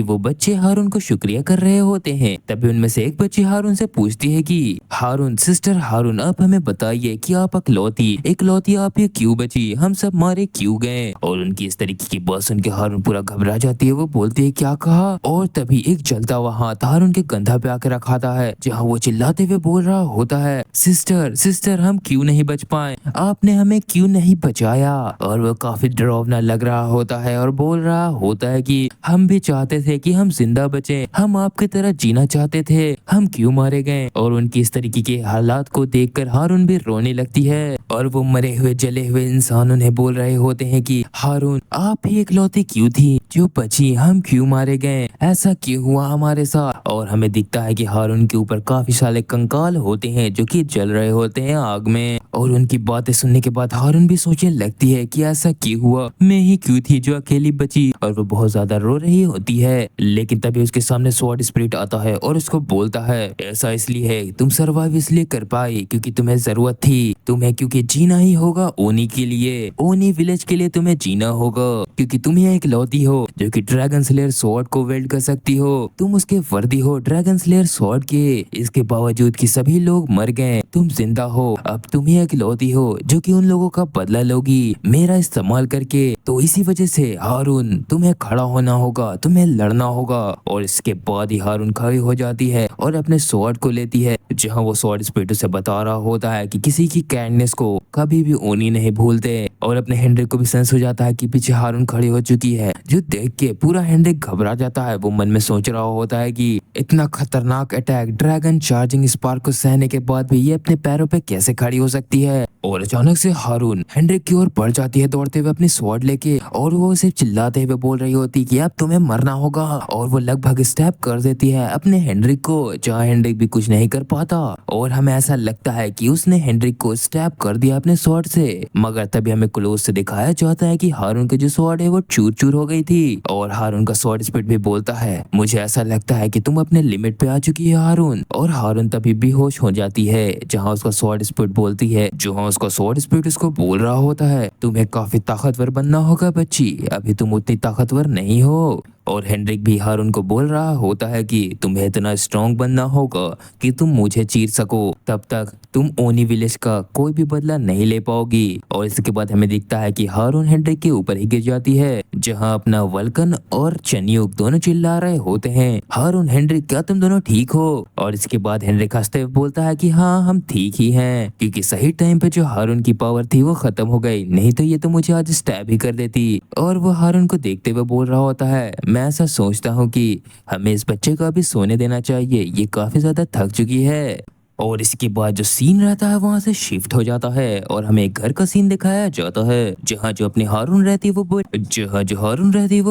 वो बच्चे हारून को शुक्रिया कर रहे होते हैं। तभी उनमें से एक बच्ची हारून से पूछती है कि हारून सिस्टर हारून आप हमें बताइए कि आप इकलौती आप ये क्यों बची, हम सब मारे क्यों गए। और उनकी इस तरीके की बात सुन के हारून पूरा घबरा जाती है। वो बोलती है क्या कहा। और तभी एक जलता हुआ हाथ हारून के कंधा पे आके रखाता है, जहाँ वो चिल्लाते हुए बोल रहा होता है सिस्टर सिस्टर हम क्यों नहीं बच पाए, आपने हमें क्यों नहीं बचाया। और वो काफी डरावना लग रहा होता है और बोल रहा होता है कि हम भी चाहते थे कि हम जिंदा बचे, हम आपकी तरह जीना चाहते थे, हम क्यों मारे गए। और उनकी इस तरीके के हालात को देखकर हारून भी रोने लगती है। और वो मरे हुए जले हुए इंसान उन्हें बोल रहे होते हैं कि हारून आप ही इकलौती क्यों थी जो बची, हम क्यों मारे गए, ऐसा क्यों हुआ हमारे साथ। और हमें दिखता है कि हारून के ऊपर काफी सारे कंकाल होते हैं जो कि जल रहे होते हैं आग में। और उनकी बातें सुनने के बाद हारून भी सोचने लगती है कि ऐसा क्यों हुआ, मैं ही क्यों थी जो अकेली बची। और वो बहुत ज्यादा रो रही होती है। लेकिन तभी उसके सामने स्वॉर्ड स्पिरिट आता है और उसको बोलता है ऐसा इसलिए है, तुम सर्वाइव इसलिए कर पाए क्योंकि तुम्हें जरूरत थी, तुम्हें क्योंकि जीना ही होगा ओनी के लिए, ओनी विलेज के लिए तुम्हें जीना होगा, क्योंकि तुम ही एक लौती हो जो कि ड्रैगन स्लेयर स्वॉर्ड को वेल्ड कर सकती हो, तुम उसके वर्दी हो ड्रैगन स्लेयर स्वॉर्ड के। इसके बावजूद कि सभी लोग मर गए तुम जिंदा हो, अब तुम ही एक लौती हो जो कि उन लोगों का बदला लोगी मेरा इस्तेमाल करके। तो इसी वजह से हारून तुम्हें खड़ा होना होगा, तुम्हें लड़ना होगा। और इसके बाद ही हारून खड़ी हो जाती है और अपने स्वॉर्ड को लेती है, जहां वो स्वॉर्ड स्पिरिट से बता रहा होता है कि किसी की काइंडनेस को कभी भी ओनी नहीं भूलते। और अपने हेनरिक को भी सेंस हो जाता है कि पीछे हारून खड़ी हो चुकी है, जो देख के पूरा हेनरिक घबरा जाता है। वो मन में सोच रहा होता है कि इतना खतरनाक अटैक ड्रैगन चार्जिंग स्पार्क को सहने के बाद भी ये अपने पैरों पे कैसे खड़ी हो सकती है। और अचानक से हारून हेनरिक की ओर बढ़ जाती है दौड़ते हुए अपनी स्वॉर्ड लेके, और वो उसे चिल्लाते हुए बोल रही होती कि अब तुम्हें मरना होगा। और वो लगभग स्टेप कर देती है अपने हेनरिक को, जहाँ हेनरिक भी कुछ नहीं कर पाता। और हमें ऐसा लगता है कि उसने हेनरिक को स्टेप कर दिया अपने स्वॉर्ड से। मगर तभी हमें क्लोज से दिखाया जाता है कि हारून की जो स्वॉर्ड है वो चूर चूर हो गई थी। और हारून का स्वॉर्ड स्पिरिट भी बोलता है मुझे ऐसा लगता है कि तुम अपने लिमिट पे आ चुकी है हारून। और हारून तभी बेहोश हो जाती है, जहाँ उसका स्वॉर्ड स्पिरिट बोलती है, जहाँ उसका स्वॉर्ड स्पिरिट उसको बोल रहा होता है तुम्हें काफी ताकतवर बनना होगा बच्ची, अभी तुम उतनी ताकतवर नहीं हो। और हेनरिक भी हारून को बोल रहा होता है कि तुम्हें इतना स्ट्रांग बनना होगा कि तुम मुझे चीर सको, तब तक तुम ओनी विलेज का कोई भी बदला नहीं ले पाओगी। और इसके बाद हमें दिखता है कि हारून हेनरिक के ऊपर ही गिर जाती है, जहां अपना वल्कन और चन्युक दोनों चिल्ला रहे होते हैं हारून हेनरिक क्या तुम दोनों ठीक हो। और इसके बाद हेनरिक हंसते हुए बोलता है कि हाँ हम ठीक ही हैं, क्योंकि सही टाइम पे जो हारून की पावर थी वो खत्म हो गई, नहीं तो ये तो मुझे आज स्टैब ही कर देती। और वो हारून को देखते हुए बोल रहा होता है मैं ऐसा सोचता हूँ कि हमें इस बच्चे को अभी सोने देना चाहिए, ये काफी ज्यादा थक चुकी है। और इसके बाद जो सीन रहता है वहां से शिफ्ट हो जाता है और हमें एक घर का सीन दिखाया जाता है, जहाँ जो अपनी हारून रहती है वो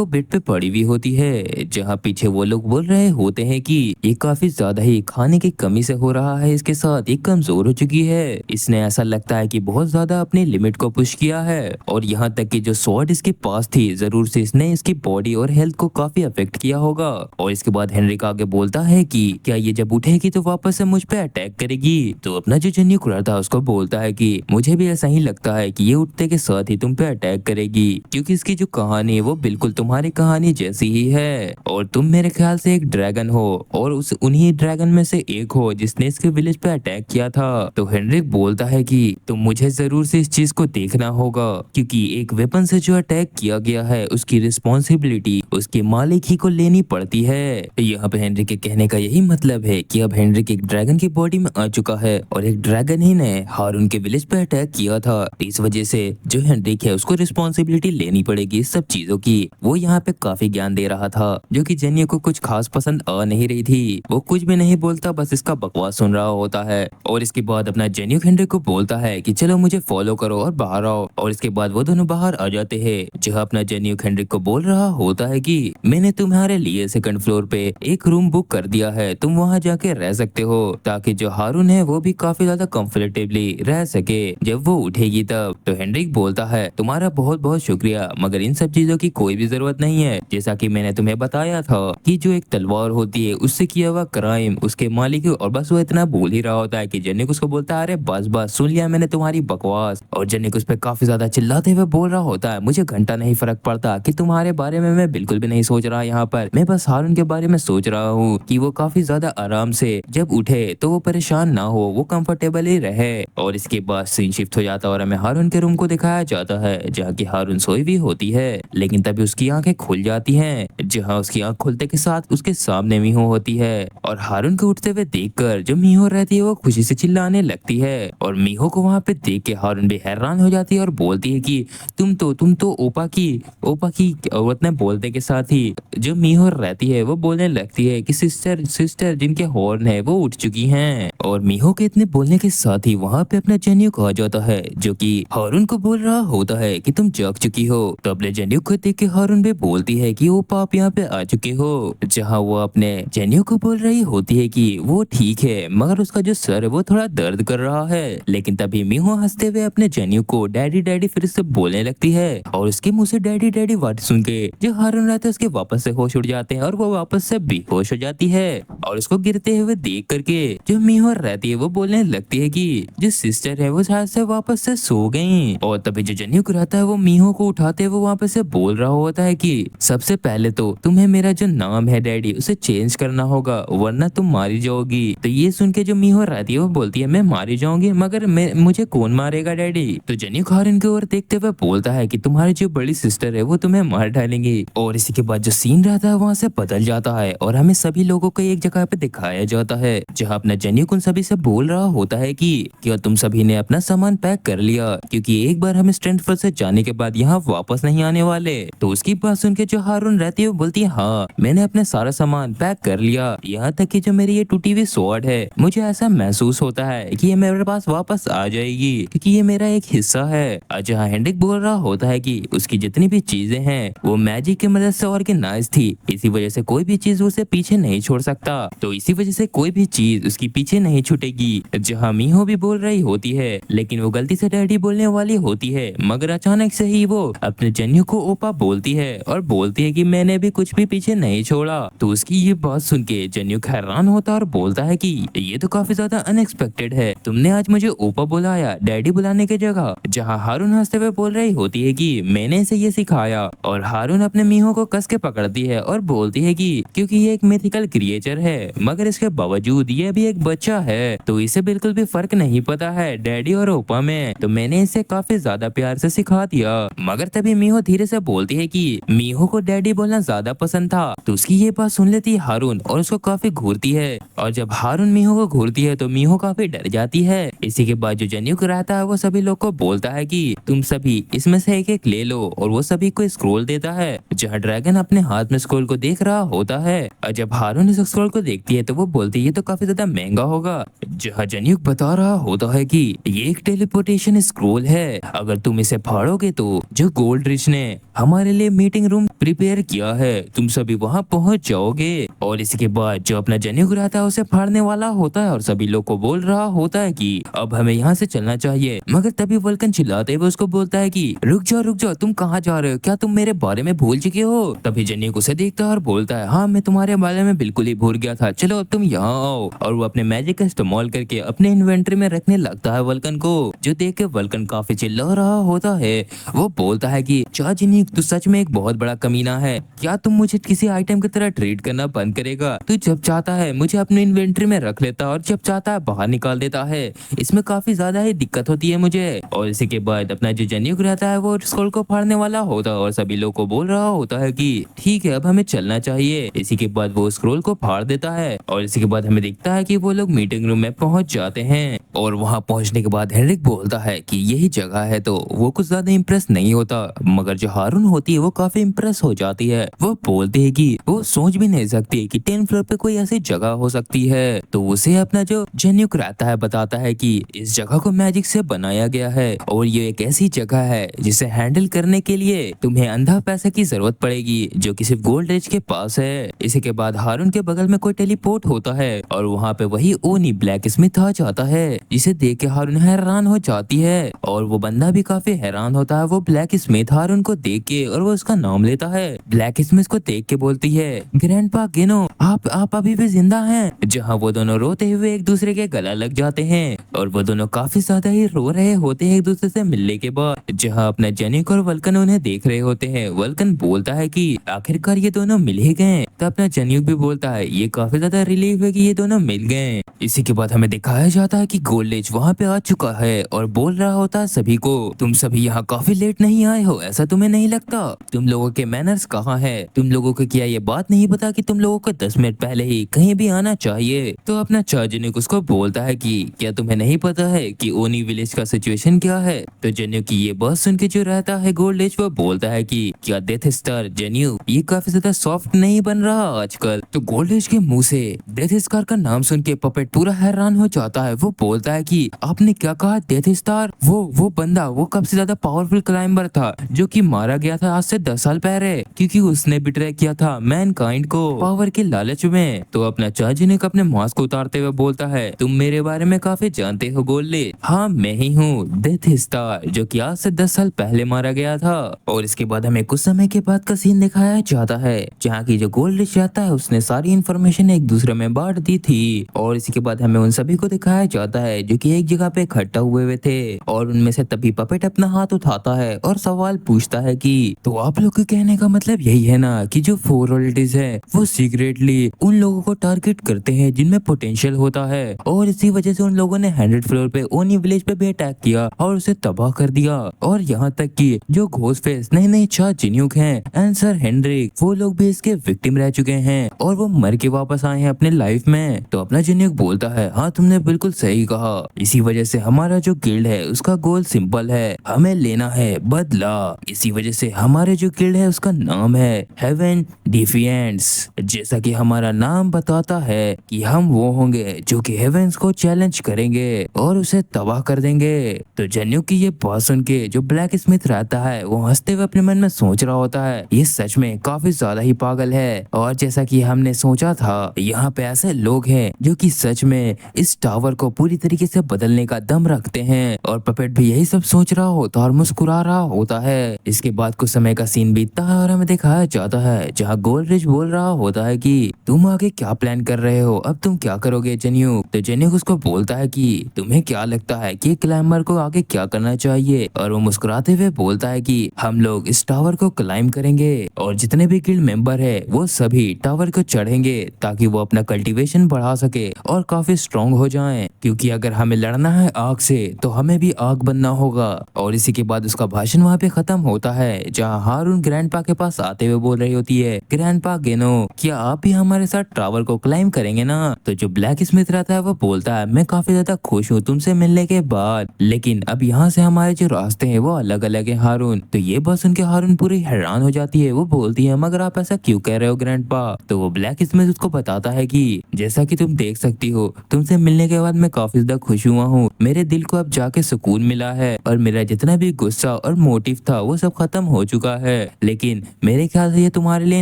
बेड पे पड़ी हुई होती है, जहाँ पीछे वो लोग बोल रहे होते हैं कि ये काफी ज्यादा ही खाने की कमी से हो रहा है, इसके साथ ये कमजोर हो चुकी है, इसने ऐसा लगता है कि बहुत ज्यादा अपने लिमिट को पुश किया है। और यहाँ तक कि जो स्वॉर्ड इसके पास थी जरूर से इसने इसकी बॉडी और हेल्थ को काफी अफेक्ट किया होगा। और इसके बाद हेनरिक आगे बोलता है कि क्या ये जब उठेगी तो वापस से मुझ पे अटैक करेगी। तो अपना जो जन्यू कुलर था उसको बोलता है कि मुझे भी ऐसा ही लगता है कि ये उठते के साथ ही तुम पे अटैक करेगी, क्योंकि इसकी जो कहानी है वो बिल्कुल तुम्हारी कहानी जैसी ही है, और तुम मेरे ख्याल से एक ड्रैगन हो और उस उन्हीं ड्रैगन में से एक हो जिसने इसके विलेज पे अटैक किया था। तो हेनरिक बोलता है कि तुम मुझे जरूर से इस चीज को देखना होगा, क्योंकि एक वेपन से जो अटैक किया गया है उसकी रिस्पॉन्सिबिलिटी उसके मालिक ही को लेनी पड़ती है। यहाँ पे हेनरिक के कहने का यही मतलब है कि अब हेनरिक एक ड्रैगन की बॉडी में आ चुका है और एक ड्रैगन ही ने हारून के विलेज पे अटैक किया था। इस वजह से जो हेनरिक है उसको रिस्पॉन्सिबिलिटी लेनी पड़ेगी इस सब चीजों की। वो यहाँ पे काफी ज्ञान दे रहा था जो कि जेनियो को कुछ खास पसंद आ नहीं रही थी। वो कुछ भी नहीं बोलता, बस इसका बकवास सुन रहा होता है। और इसके बाद अपना जेनियो हेनरिक को बोलता है कि चलो मुझे फॉलो करो और बाहर आओ। और इसके बाद वो दोनों बाहर आ जाते हैं, जहाँ अपना जेनियो हेनरिक को बोल रहा होता है कि मैंने तुम्हारे लिए सेकंड फ्लोर पे एक रूम बुक कर दिया है, तुम वहाँ जाके रह सकते हो, ताकि जो हारून है वो भी काफी ज्यादा कंफर्टेबली रह सके जब वो उठेगी तब। तो हेनरिक बोलता है तुम्हारा बहुत बहुत शुक्रिया, मगर इन सब चीजों की कोई भी जरूरत नहीं है। जैसा कि मैंने तुम्हें बताया था कि जो एक तलवार होती है उससे किया हुआ क्राइम उसके मालिक, और बस वो इतना बोल ही रहा होता है कि जेनिक उसको बोलता है अरे बस बस सुन लिया मैंने तुम्हारी बकवास। और जेनिक उस पर काफी ज्यादा चिल्लाते हुए बोल रहा होता है मुझे घंटा नहीं फर्क पड़ता कि तुम्हारे बारे में मैं बिल्कुल भी नहीं सोच रहा यहाँ पर, मैं बस हारून के बारे में सोच रहा हूँ कि वो काफी ज्यादा आराम से जब उठे तो वो परेशान ना हो, वो कंफर्टेबल ही रहे। और इसके बाद सीन शिफ्ट हो जाता है और हमें हारून के रूम को दिखाया जाता है जहाँ की हारून सोई हुई होती है। लेकिन तभी उसकी आंखें खुल जाती हैं, जहाँ उसकी आंख खुलते के साथ उसके सामने मीहो होती है। और हारून को उठते हुए देखकर जो मीहो रहती है वो खुशी से चिल्लाने लगती है। और मीहो को वहाँ पे देख के हारून भी हैरान हो जाती है और बोलती है कि तुम तो ओपा की और उतने बोलते के साथ ही जो मीहो रहती है वो बोलने लगती है कि सिस्टर सिस्टर जिनके हॉर्न है वो उठ चुकी हैं। और मीहो के इतने बोलने के साथ ही वहाँ पे अपना जेन्युक आ जाता है जो कि हारून को बोल रहा होता है कि तुम जाग चुकी हो। तो अपने जेन्युक को देख के हारून भी बोलती है कि ओपा आप यहाँ पे आ चुके हो, जहाँ वो अपने जेन्युक को बोल रही होती है कि वो ठीक है मगर उसका जो सर है वो थोड़ा दर्द कर रहा है। लेकिन तभी मीहो हंसते हुए अपने जेन्युक को डैडी डैडी फिर से बोलने लगती है और उसके मुंह से डैडी डैडी वर्ड सुन के जो हारून रहता है उसके वापस से होश उड़ जाते हैं और वो वापस से बेहोश हो जाती है। और उसको गिरते हुए देख करके जो मीहो रहती है वो बोलने लगती है कि जो सिस्टर है वो शायद से वापस से सो गई। और तभी जो जेन्युक रहता है वो मीहो को उठाते हुए वापस से बोल रहा होता है कि सबसे पहले तो तुम्हें मेरा जो नाम है डैडी उसे चेंज करना होगा वरना तुम मारी जाओगी। तो ये सुन के जो मीहो रहती है वो बोलती है मैं मारी जाऊंगी मगर मुझे कौन मारेगा डैडी। तो जेन्युक हारून की ओर देखते हुए बोलता है कि तुम्हारी जो बड़ी सिस्टर है वो तुम्हें मार डालेंगी। और इसी के बाद जो सीन रहता है वहाँ से बदल जाता है और हमें सभी लोगों को एक जगह पे दिखाया जाता है जहाँ अपना जेन्युक उन सभी से बोल रहा होता है कि क्या तुम सभी ने अपना सामान पैक कर लिया, क्योंकि एक बार हम स्टैंडफोर्ड से जाने के बाद यहाँ वापस नहीं आने वाले। तो उसकी बात सुन के जो हारून रहती है वो बोलती है हाँ मैंने अपना सारा सामान पैक कर लिया, यहाँ तक कि जो मेरी ये टूटी हुई स्वॉर्ड है मुझे ऐसा महसूस होता है कि ये मेरे पास वापस आ जाएगी क्योंकि ये मेरा एक हिस्सा है। जहाँ हेनरिक बोल रहा होता है कि उसकी जितनी भी चीजें हैं वो मैजिक की मदद से ऑर्गेनाइज थी, इसी वजह से कोई भी चीज उसे पीछे नहीं छोड़ सकता, तो इसी वजह से कोई भी चीज उसकी पीछे नहीं छूटेगी। जहाँ मीहो भी बोल रही होती है लेकिन वो गलती से डैडी बोलने वाली होती है मगर अचानक से ही वो अपने जेन्युक को ओपा बोलती है और बोलती है कि मैंने भी कुछ भी पीछे नहीं छोड़ा। तो उसकी ये बात सुन के जेन्युक हैरान होता है और बोलता है कि ये तो काफी ज्यादा अनएक्सपेक्टेड है, तुमने आज मुझे ओपा बुलाया डैडी बुलाने की जगह। जहाँ हारून हंसते हुए बोल रही होती है कि मैंने इसे ये सिखाया। और हारून अपने मीहो को कस के पकड़ती है और बोलती है कि क्योंकि ये एक मिथिकल क्रिएचर है मगर इसके बावजूद ये भी एक बच्चा है तो इसे बिल्कुल भी फर्क नहीं पता है डैडी और ओपा में, तो मैंने इसे काफी ज्यादा प्यार से सिखा दिया। मगर तभी मीहो धीरे से बोलती है कि मीहो को डैडी बोलना ज्यादा पसंद था। तो उसकी ये बात सुन लेती है हारून और उसको काफी घूरती है। और जब हारून मीहो को घूरती है तो मीहो काफी डर जाती है। इसी के बाद जो जेन्युक रहता है वो सभी लोग को बोलता है कि तुम सभी इसमें से एक एक ले लो और वो सभी को स्क्रोल देता है। जहाँ ड्रैगन अपने हाथ में स्क्रोल को देख रहा होता है और जब हारून इस स्क्रोल को देखती है तो वो बोलती है ये तो काफी ज्यादा महंगा होगा। जहाँ जेन्युक बता रहा होता है कि ये एक टेलीपोर्टेशन स्क्रोल है, अगर तुम इसे फाड़ोगे तो जो गोल्ड रिच ने हमारे लिए मीटिंग रूम प्रिपेयर किया है तुम सभी वहां पहुंच जाओगे। और इसके बाद जो अपना जेन्युक रहता है उसे फाड़ने वाला होता है और सभी लोग को बोल रहा होता है कि अब हमें यहाँ से चलना चाहिए। मगर तभी वल्कन चिल्लाते हुए उसको बोलता है कि रुक जाओ तुम कहाँ जा रहे हो, क्या तुम मेरे बारे में भूल चुके हो। तभी जेन्युक उसे देखता है और बोलता है हाँ मैं तुम्हारे बारे में बिल्कुल ही भूल गया था, चलो अब तुम यहाँ आओ। और वो अपने मैजिक का इस्तेमाल करके अपने इन्वेंटरी में रखने लगता है वल्कन को, जो देख के वल्कन काफी चिल्ला रहा होता है। वो बोलता है कि चाचा जेन्युक तू सच में एक बहुत बड़ा कमीना है, क्या तुम मुझे किसी आइटम की तरह ट्रीट करना बंद करेगा। तू जब चाहता है मुझे अपने इन्वेंटरी में रख लेता और जब चाहता है बाहर निकाल देता है, इसमें काफी ज्यादा ही दिक्कत होती है मुझे। और इसी के बाद अपना जो जेन्युक रहता है वो स्क्रोल को फाड़ने वाला होता है और सभी लोग को बोल रहा होता है कि ठीक है अब हमें चलना चाहिए। इसी के बाद वो स्क्रोल को फाड़ देता है और इसी के बाद हमें दिखता है कि वो लोग मीटिंग रूम में पहुंच जाते हैं। और वहाँ पहुंचने के बाद हेनरिक बोलता है कि यही जगह है, तो वो कुछ ज्यादा इम्प्रेस नहीं होता, मगर जो हारून होती है वो काफी इम्प्रेस हो जाती है। वो बोलती है कि वो सोच भी नहीं सकती कि 10th फ्लोर पे कोई ऐसी जगह हो सकती है। तो उसे अपना जो जेन्युक रहता है बताता है कि इस जगह को मैजिक से बनाया गया है और ये एक ऐसी जगह है जिसे हैंडल करने के लिए तुम्हें अंधा पैसे की जरूरत पड़ेगी जो कि सिर्फ गोल्ड एज के पास है। इसी के बाद हारून के बगल में कोई टेलीपोर्ट होता है और वहाँ पे वही ओनी ब्लैक स्मिथ आ जाता है, जिसे देख के हारून हैरान हो जाती है और वो बंदा भी काफी हैरान होता है। वो ब्लैक स्मिथ हारून को देख के और वो उसका नाम लेता है। ब्लैक स्मिथ को देख के बोलती है, ग्रैंडपा गेनो, आप अभी भी जिंदा हैं। जहाँ वो दोनों रोते हुए एक दूसरे के गला लग जाते हैं और वो दोनों काफी ज्यादा ही रो रहे होते हैं एक दूसरे से मिलने के बाद। जहाँ अपना जेनिक और वल्कन उन्हें देख रहे होते हैं। वल्कन बोलता है कि आखिरकार ये दोनों मिल ही गए। तो अपना जेनिक भी बोलता है ये काफी ज्यादा रिलीफ है कि ये दोनों मिल गए। इसी के बाद हमें दिखाया जाता है कि गोल्ड एज वहाँ पे आ चुका है और बोल रहा होता है सभी को, तुम सभी यहाँ काफी लेट नहीं आए हो, ऐसा तुम्हें नहीं लगता? तुम लोगों के मैनर्स कहाँ है? तुम लोगों को क्या ये बात नहीं पता कि तुम लोगों को 10 मिनट पहले ही कहीं भी आना चाहिए? तो अपना चार्जनिक उसको बोलता है कि क्या तुम्हें नहीं पता है कि ओनी विलेज का सिचुएशन क्या है? तो जेन्यू की ये बात सुन के जो रहता है गोल्ड एज वो बोलता है कि क्या डेथ स्टार जेन्यू ये काफी ज्यादा सॉफ्ट नहीं बन रहा आजकल? तो गोल्ड एज के मुंह से डेथ स्टार का नाम सुन के पपेट पूरा हैरान हो जाता है। वो बोलता है कि आपने क्या कहा डेथ स्टार? वो बंदा वो कब से ज्यादा पावरफुल क्लाइंबर था जो कि मारा गया था आज से 10 साल पहले, क्योंकि उसने बिट्रे किया था मैनकाइंड को पावर के लालच में। तो अपना चार्जनिक अपने मास्क उतारते हुए बोलता है, तुम मेरे बारे में काफी जानते हो गोल्डे। हाँ मैं ही हूँ डेथ स्टार जो कि आज से 10 साल पहले मारा गया था। और इसके बाद हमें कुछ समय के बाद का सीन दिखाया जाता है जहाँ की जो गोल्ड रहता है उसने सारी इन्फॉर्मेशन एक दूसरे में बांट दी थी। और इसी के बाद हमें उन सभी को दिखाया जाता है जो कि एक जगह पे इकट्ठा हुए थे और उनमें से तभी पपेट अपना हाथ उठाता है और सवाल पूछता है कि तो आप लोग के कहने का मतलब यही है ना कि जो 4 रॉयल्टीज है वो सीक्रेटली उन लोगों को टारगेट करते हैं जिनमें पोटेंशियल होता है और इसी वजह से उन लोगों ने 100th फ्लोर पे ओनी विलेज पे भी अटैक किया और उसे तबाह कर दिया। और यहाँ तक कि जो घोस्ट फेस नई चार जिन्यूक हैं एंड सर हेनरिक वो लोग भी इसके विक्टिम रह चुके हैं और वो मर के वापस आए हैं अपने लाइफ में। तो अपना जिन्यूक बोलता है, हाँ तुमने बिल्कुल सही कहा, इसी वजह से हमारा जो गिल्ड है उसका गोल सिंपल है, हमें लेना है बदला। इसी वजह से हमारे जो गिल्ड है उसका नाम है हेवन डिफिएंट्स। जैसा कि हमारा नाम बताता है कि हम वो होंगे जो कि हेवेंस को चैलेंज करेंगे और उसे तबाह कर देंगे। तो जेन्यू की ये बात सुन के जो ब्लैक स्मिथ रहता है वो हंसते हुए अपने मन में सोच रहा होता है, ये सच में काफी ज्यादा ही पागल है। और जैसा कि हमने सोचा था यहाँ पे ऐसे लोग हैं जो कि सच में इस टावर को पूरी तरीके से बदलने का दम रखते हैं। और पपेट भी यही सब सोच रहा होता और मुस्कुरा रहा होता है। इसके बाद कुछ समय का सीन बीतता है और हमें दिखाया जाता है जहाँ गोल्डरिच बोल रहा होता है कि तुम आगे क्या प्लान कर रहे हो, अब तुम क्या करोगे जेन्यू? तो जेन्यू उसको बोलता है कि तुम्हें क्या लगता है कि क्लाइंबर को आगे क्या करना चाहिए? और वो मुस्कुराते हुए बोलता है कि हम लोग इस टावर को क्लाइंब करेंगे और जितने भी गिल्ड मेंबर है वो सभी टावर को चढ़ेंगे ताकि वो अपना कल्टीवेशन बढ़ा सके और काफी स्ट्रॉन्ग हो जाएं, क्योंकि अगर हमें लड़ना है आग से तो हमें भी आग बनना होगा। और इसी के बाद उसका भाषण वहाँ पे खत्म होता है जहाँ हारून ग्रैंडपा के पास आते हुए बोल रही होती है, ग्रैंडपा गेनो क्या आप भी हमारे साथ टावर को क्लाइंब करेंगे ना? तो जो ब्लैक स्मिथ रहता है वो बोलता है, मैं काफी ज्यादा खुश हूँ तुमसे मिलने के बाद, लेकिन अब यहाँ से हमारे जो रास्ते हैं वो अलग अलग है हारून। तो ये बात सुन के हारून पूरी हैरान हो जाती है। वो बोलती है, मगर आप ऐसा क्यों कह रहे हो ग्रैंडपा? तो वो ब्लैक स्मिथ उसको बताता है कि जैसा कि तुम देख सकती हो तुमसे मिलने के बाद मैं काफी ज्यादा खुश हुआ हूँ, मेरे दिल को अब जाके सुकून मिला है और मेरा जितना भी गुस्सा और मोटिव था वो सब खत्म हो चुका है। लेकिन मेरे ख्याल से ये तुम्हारे लिए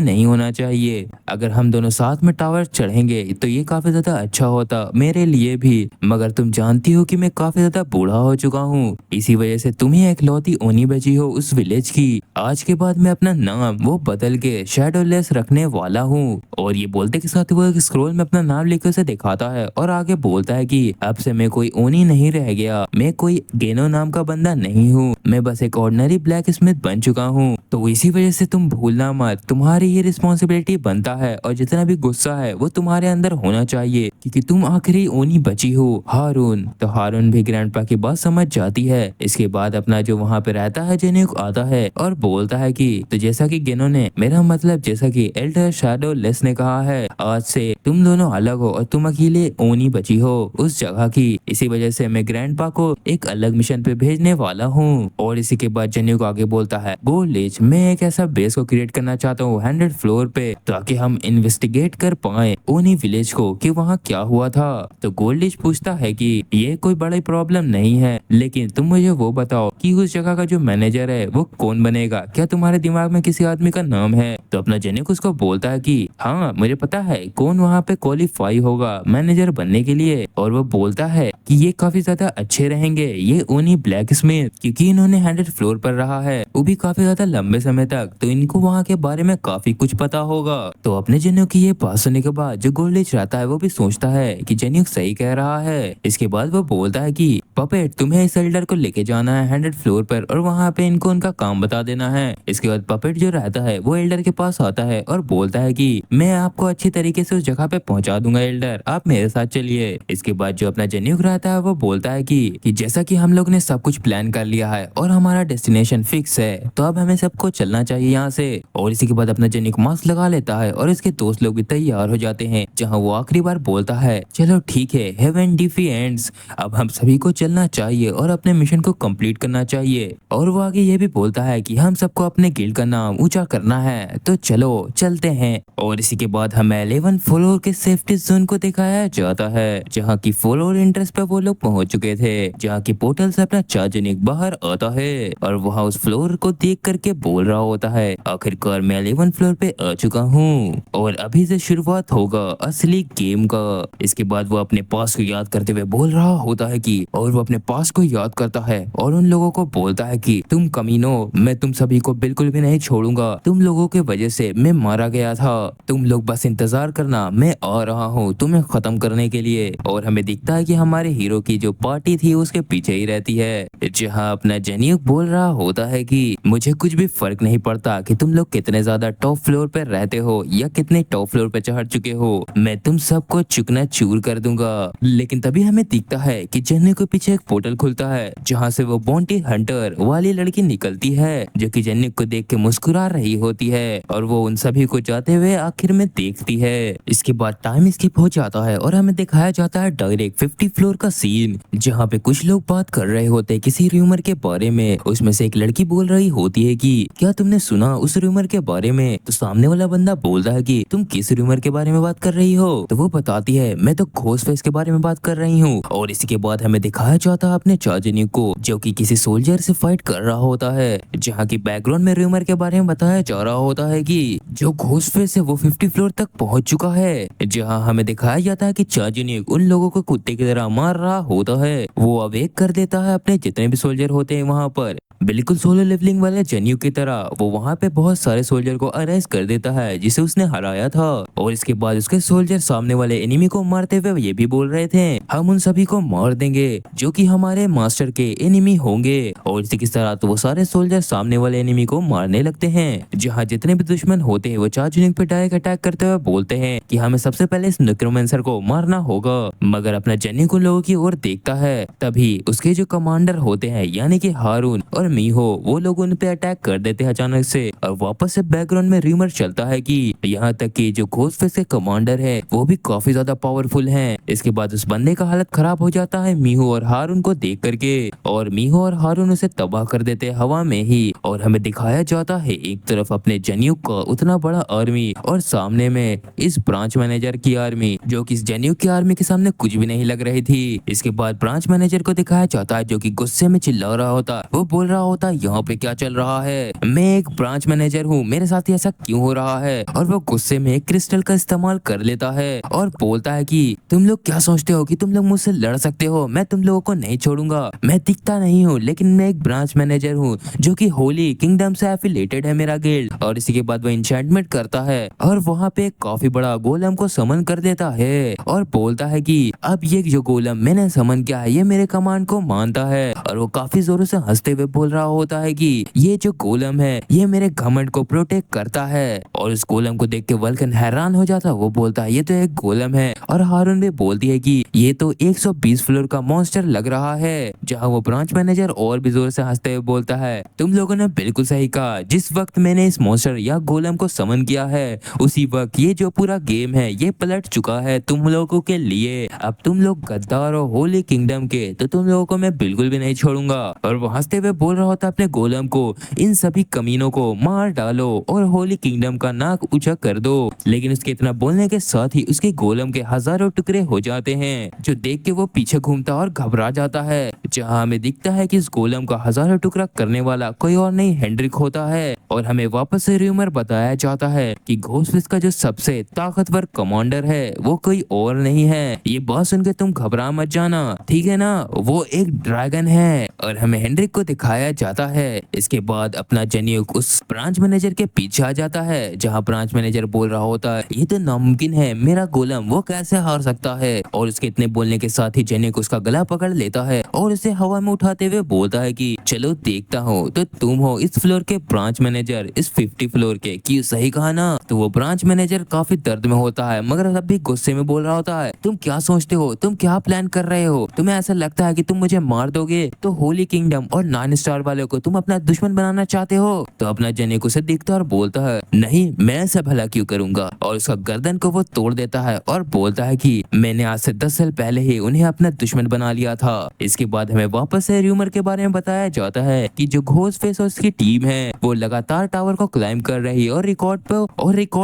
नहीं होना चाहिए। अगर हम दोनों साथ में टावर चढ़ेंगे तो ये काफी ज्यादा अच्छा होता मेरे लिए भी, मगर तुम जानती हो कि मैं काफी ज्यादा बूढ़ा हो चुका हूँ, इसी वजह से तुम ही इकलौती ओनी बची हो उस विलेज की। आज के बाद मैं अपना नाम वो बदल के शैडोलेस रखने वाला हूँ। और ये बोलते के साथ वो एक स्क्रोल में अपना नाम लिख उसे दिखाता है और आगे बोलता है कि अब से मैं कोई ओनी नहीं रह गया, मैं कोई गेनो नाम का बंदा नहीं हूँ, मैं बस एक ऑर्डिनरी ब्लैक स्मिथ बन चुका हूँ। तो इसी वजह से तुम भूलना मत, तुम्हारी ये रिस्पॉन्सिबिलिटी बनता है और जितना भी गुस्सा है वो तुम्हारे अंदर होना चाहिए क्योंकि तुम आखिरी ओनी बची हो हारून। तो हारून भी ग्रैंडपा की बात समझ जाती है। इसके बाद अपना जो वहाँ पे रहता है जेन्युक आता है और बोलता है कि तो जैसा कि गेनो ने, मेरा मतलब जैसा कि एल्डर शैडो लेस ने कहा है, आज से तुम दोनों अलग हो और तुम अकेले ओनी बची हो उस जगह की। इसी वजह से मैं ग्रैंडपा को एक अलग मिशन पे भेजने वाला हूँ। और इसी के बाद जेन्युक आगे बोलता है, गोल्ड मैं एक ऐसा बेस को क्रिएट करना चाहता हूँ 100 फ्लोर पे, ताकि हम इन्वेस्टिगेट कर पाए ओनी विलेज को कि वहाँ क्या हुआ था। तो गोल्डिश पूछता है कि ये कोई बड़ी प्रॉब्लम नहीं है, लेकिन तुम मुझे वो बताओ कि उस जगह का जो मैनेजर है वो कौन बनेगा, क्या तुम्हारे दिमाग में किसी आदमी का नाम है? तो अपना जेनिक उसको बोलता है कि हाँ मुझे पता है कौन वहाँ पे क्वालिफाई होगा मैनेजर बनने के लिए। और वो बोलता है कि ये काफी ज्यादा अच्छे रहेंगे, ये ओनी ब्लैक स्मिथ, क्योंकि इन्होंने 100 फ्लोर पर रहा है, वो भी काफी ज्यादा लंबे समय तक, तो इनको वहाँ के बारे में काफी कुछ पता होगा। तो अपने जेनिक की ये बात सुनने के बाद जो गोल्डिश रहता है वो भी सोचता है कि जेनिक सही कह रहा है। इसके बाद वो बोलता है कि पपेट तुम्हें इस एल्डर को लेके जाना है 100 फ्लोर पर और वहाँ पे इनको उनका काम बता देना है। इसके बाद पपेट जो रहता है वो एल्डर के पास आता है और बोलता है कि मैं आपको अच्छी तरीके से उस जगह पे पहुंचा दूंगा एल्डर, आप मेरे साथ चलिए। इसके बाद जो अपना जेन्युक रहता है वो बोलता है कि जैसा कि हम लोग ने सब कुछ प्लान कर लिया है और हमारा डेस्टिनेशन फिक्स है, तो अब हमें सबको चलना चाहिए यहाँ से। और इसी के बाद अपना जेन्युक मास्क लगा लेता है और इसके दोस्त लोग भी तैयार हो जाते हैं, जहाँ वो आखिरी बार बोलता है चलो ठीक है हेवन डिफेंस, अब हम सभी को चलना चाहिए और अपने मिशन को कंप्लीट करना चाहिए। और वो आगे ये भी बोलता है कि हम सबको अपने गिल्ड का नाम ऊंचा करना है, तो चलो चलते हैं। और इसी के बाद हमें 11 फ्लोर के सेफ्टी जोन को दिखाया जाता है, जहाँ की फ्लोर एंट्रेंस पे वो लोग पहुंच चुके थे, जहाँ की पोर्टल से अपना चार्जनिक बाहर आता है और वहाँ उस फ्लोर को देख करके बोल रहा होता है आखिरकार मैं 11 फ्लोर पे आ चुका हूँ और अभी से शुरुआत होगा असली गेम का। इसके बाद वो अपने पास को याद करते हुए बोल रहा होता है कि और वो अपने पास को याद करता है और उन लोगों को बोलता है कि तुम कमीनो, मैं तुम सभी को बिल्कुल भी नहीं छोड़ूंगा, तुम लोगों के वजह से मैं मारा गया था, तुम लोग बस इंतजार करना, मैं आ रहा हूँ तुम्हें खत्म करने के लिए। और हमें दिखता है कि हमारे हीरो की जो पार्टी थी उसके पीछे ही रहती है, जहाँ अपना जेनियुक बोल रहा होता है कि मुझे कुछ भी फर्क नहीं पड़ता कि तुम लोग कितने ज्यादा टॉप फ्लोर पे रहते हो या कितने टॉप फ्लोर पे चढ़ चुके हो, मैं तुम सबको चुकना चूर कर दूंगा। लेकिन तभी हमें दिखता है कि जेनियुक के पीछे एक पोर्टल खुलता है, जहाँ से वो बॉन्टी हंटर वाली लड़की निकलती है, जो कि जेनियुक को देख के मुस्कुरा रही होती है और वो उन सभी को जाते हुए आखिर में देखती है। इसके बाद टाइम स्किप हो जाता है और हमें दिखाया जाता है डायरेक्ट 50 फ्लोर का सीन, जहाँ पे कुछ लोग बात कर रहे होते हैं किसी रूमर के बारे में। उसमें से एक लड़की बोल रही होती है कि क्या तुमने सुना उस रूमर के बारे में? तो सामने वाला बंदा बोलता है कि तुम किस रूमर के बारे में बात कर रही हो? तो वो बताती है मैं तो घोस्ट फेस के बारे में बात कर रही हूँ। और इसी के बाद हमें दिखाया जाता है अपने चार्जनी को, जो कि किसी सोल्जर से फाइट कर रहा होता है, जहाँ की बैकग्राउंड में रूमर के बारे में बताया जा रहा होता है कि जो घोस्ट फेस है वो 50 फ्लोर तक पहुंच चुका है, जहाँ हमें दिखाया जाता है कि चार्जनी उन लोगों को कुत्ते की तरह मार रहा होता है। वो अवेक कर देता है अपने जितने भी सोल्जर होते हैं वहाँ पर, बिल्कुल सोलो लेवलिंग वाले जेन्यू की तरह। वो वहाँ पे बहुत सारे सोल्जर को अरेस्ट कर देता है जिसे उसने हराया था। और इसके बाद उसके सोल्जर सामने वाले एनिमी को मारते हुए ये भी बोल रहे थे हम उन सभी को मार देंगे जो कि हमारे मास्टर के एनिमी होंगे। और इसी की तरह तो वो सारे सोल्जर सामने वाले एनिमी को मारने लगते हैं, जहाँ जितने भी दुश्मन होते हैं वो चार्जिंग पे डायरेक्ट अटैक करते हुए बोलते हैं कि हमें सबसे पहले इस नेक्रोमेंसर को मारना होगा। मगर अपना जेन्यू को लोगों की ओर देखता है, तभी उसके जो कमांडर होते हैं यानी कि हारून और मीहो, वो लोग उन पे अटैक कर देते हैं अचानक से। और वापस से बैकग्राउंड में रूमर चलता है कि यहाँ तक कि जो घोस्ट फेस के कमांडर है वो भी काफी ज्यादा पावरफुल हैं। इसके बाद उस बंदे का हालत खराब हो जाता है मीहो और हारून को देख करके, और मीहो और हारून उसे तबाह कर देते हैं हवा में ही। और हमें दिखाया जाता है एक तरफ अपने जेन्यू का उतना बड़ा आर्मी और सामने में इस ब्रांच मैनेजर की आर्मी, जो कि इस जेन्यू की आर्मी के सामने कुछ भी नहीं लग रही थी। इसके बाद ब्रांच मैनेजर को दिखाया जाता है जो कि गुस्से में चिल्ला रहा होता, वो बोल रहा होता यहाँ पे क्या चल रहा है, मैं एक ब्रांच मैनेजर हूँ, मेरे साथ ऐसा क्यों हो रहा है। और वो गुस्से में क्रिस्टल का इस्तेमाल कर लेता है और बोलता है कि तुम लोग क्या सोचते हो कि तुम लोग मुझसे लड़ सकते हो, मैं तुम लोगों को नहीं छोड़ूंगा, मैं दिखता नहीं हूँ लेकिन मैं एक ब्रांच मैनेजर हूँ जो कि होली किंगडम से एफिलेटेड है मेरा गिल्ड। और इसी के बाद वो इंचेंटमेंट करता है और वहाँ पे एक काफी बड़ा गोलम को समन कर देता है और बोलता है कि अब ये जो गोलम मैंने समन किया है ये मेरे कमांड को मानता है। और वो काफी जोरों से हंसते हुए बोल रहा होता है कि ये जो गोलम है ये मेरे घमंड को प्रोटेक्ट करता है। और उस गोलम को देख के वल्कन हैरान हो जाता, वो बोलता है ये तो एक गोलम है। और हारून भी बोलती है कि ये तो 120 फ्लोर का मॉन्स्टर लग रहा है। जहाँ वो ब्रांच मैनेजर और भी जोर से हंसते हुए बोलता है तुम लोगों ने बिल्कुल सही कहा, जिस वक्त मैंने इस मॉन्स्टर या गोलम को समन किया है उसी वक्त ये जो पूरा गेम है ये पलट चुका है तुम लोगों के लिए। अब तुम लोग गद्दार हो होली किंगडम के, तो तुम लोगों को मैं बिल्कुल भी नहीं छोड़ूंगा। और वो हंसते हुए बोल रहा होता अपने गोलम को इन सभी कमीनों को मार डालो और होली किंगडम का नाक ऊंचा कर दो। लेकिन उसके इतना बोलने के साथ ही उसके गोलम के हजारों टुकड़े हो जाते हैं, जो देख के वो पीछे घूमता और घबरा जाता है। जहाँ हमें दिखता है कि इस गोलम का हजारों टुकड़ा करने वाला कोई और नहीं हेनरिक होता है। और हमें वापस से र्यूमर बताया जाता है कि घोस्टफिस्ट का जो सबसे ताकतवर कमांडर है वो कोई और नहीं है। ये बात सुन के तुम घबरा मत जाना, ठीक है ना, वो एक ड्रैगन है। और हमें हेनरिक को दिखाया जाता है। इसके बाद अपना जेन्युक उस ब्रांच मैनेजर के पीछे आ जाता है, जहाँ ब्रांच मैनेजर बोल रहा होता है ये तो नामुमकिन है, मेरा गोलम वो कैसे हार सकता है। और उसके इतने बोलने के साथ ही जेन्युक उसका गला पकड़ लेता है और उसे हवा में उठाते हुए बोलता है कि चलो देखता हूँ तो तुम हो इस फ्लोर के ब्रांच मैनेजर, इस 50 फ्लोर के, क्यों सही कहा ना। तो वो ब्रांच मैनेजर काफी दर्द में होता है मगर अब भी गुस्से में बोल रहा होता है तुम क्या सोचते हो, तुम क्या प्लान कर रहे हो, तुम्हें ऐसा लगता है कि तुम मुझे मार दोगे तो होली किंगडम और 9 स्टार वाले को तुम अपना दुश्मन बनाना चाहते हो। तो अपना जेनिक उसे देखता और बोलता है नहीं, मैं ऐसा भला क्यों करूंगा। और उसका गर्दन को वो तोड़ देता है और बोलता है कि मैंने आज से 10 साल पहले ही उन्हें अपना दुश्मन बना लिया था। इसके बाद हमें वापस से र्यूमर के बारे में बताया जाता है कि जो घोस्टफेस और उसकी टीम है वो लगातार टावर को क्लाइंब कर रही है और रिकॉर्ड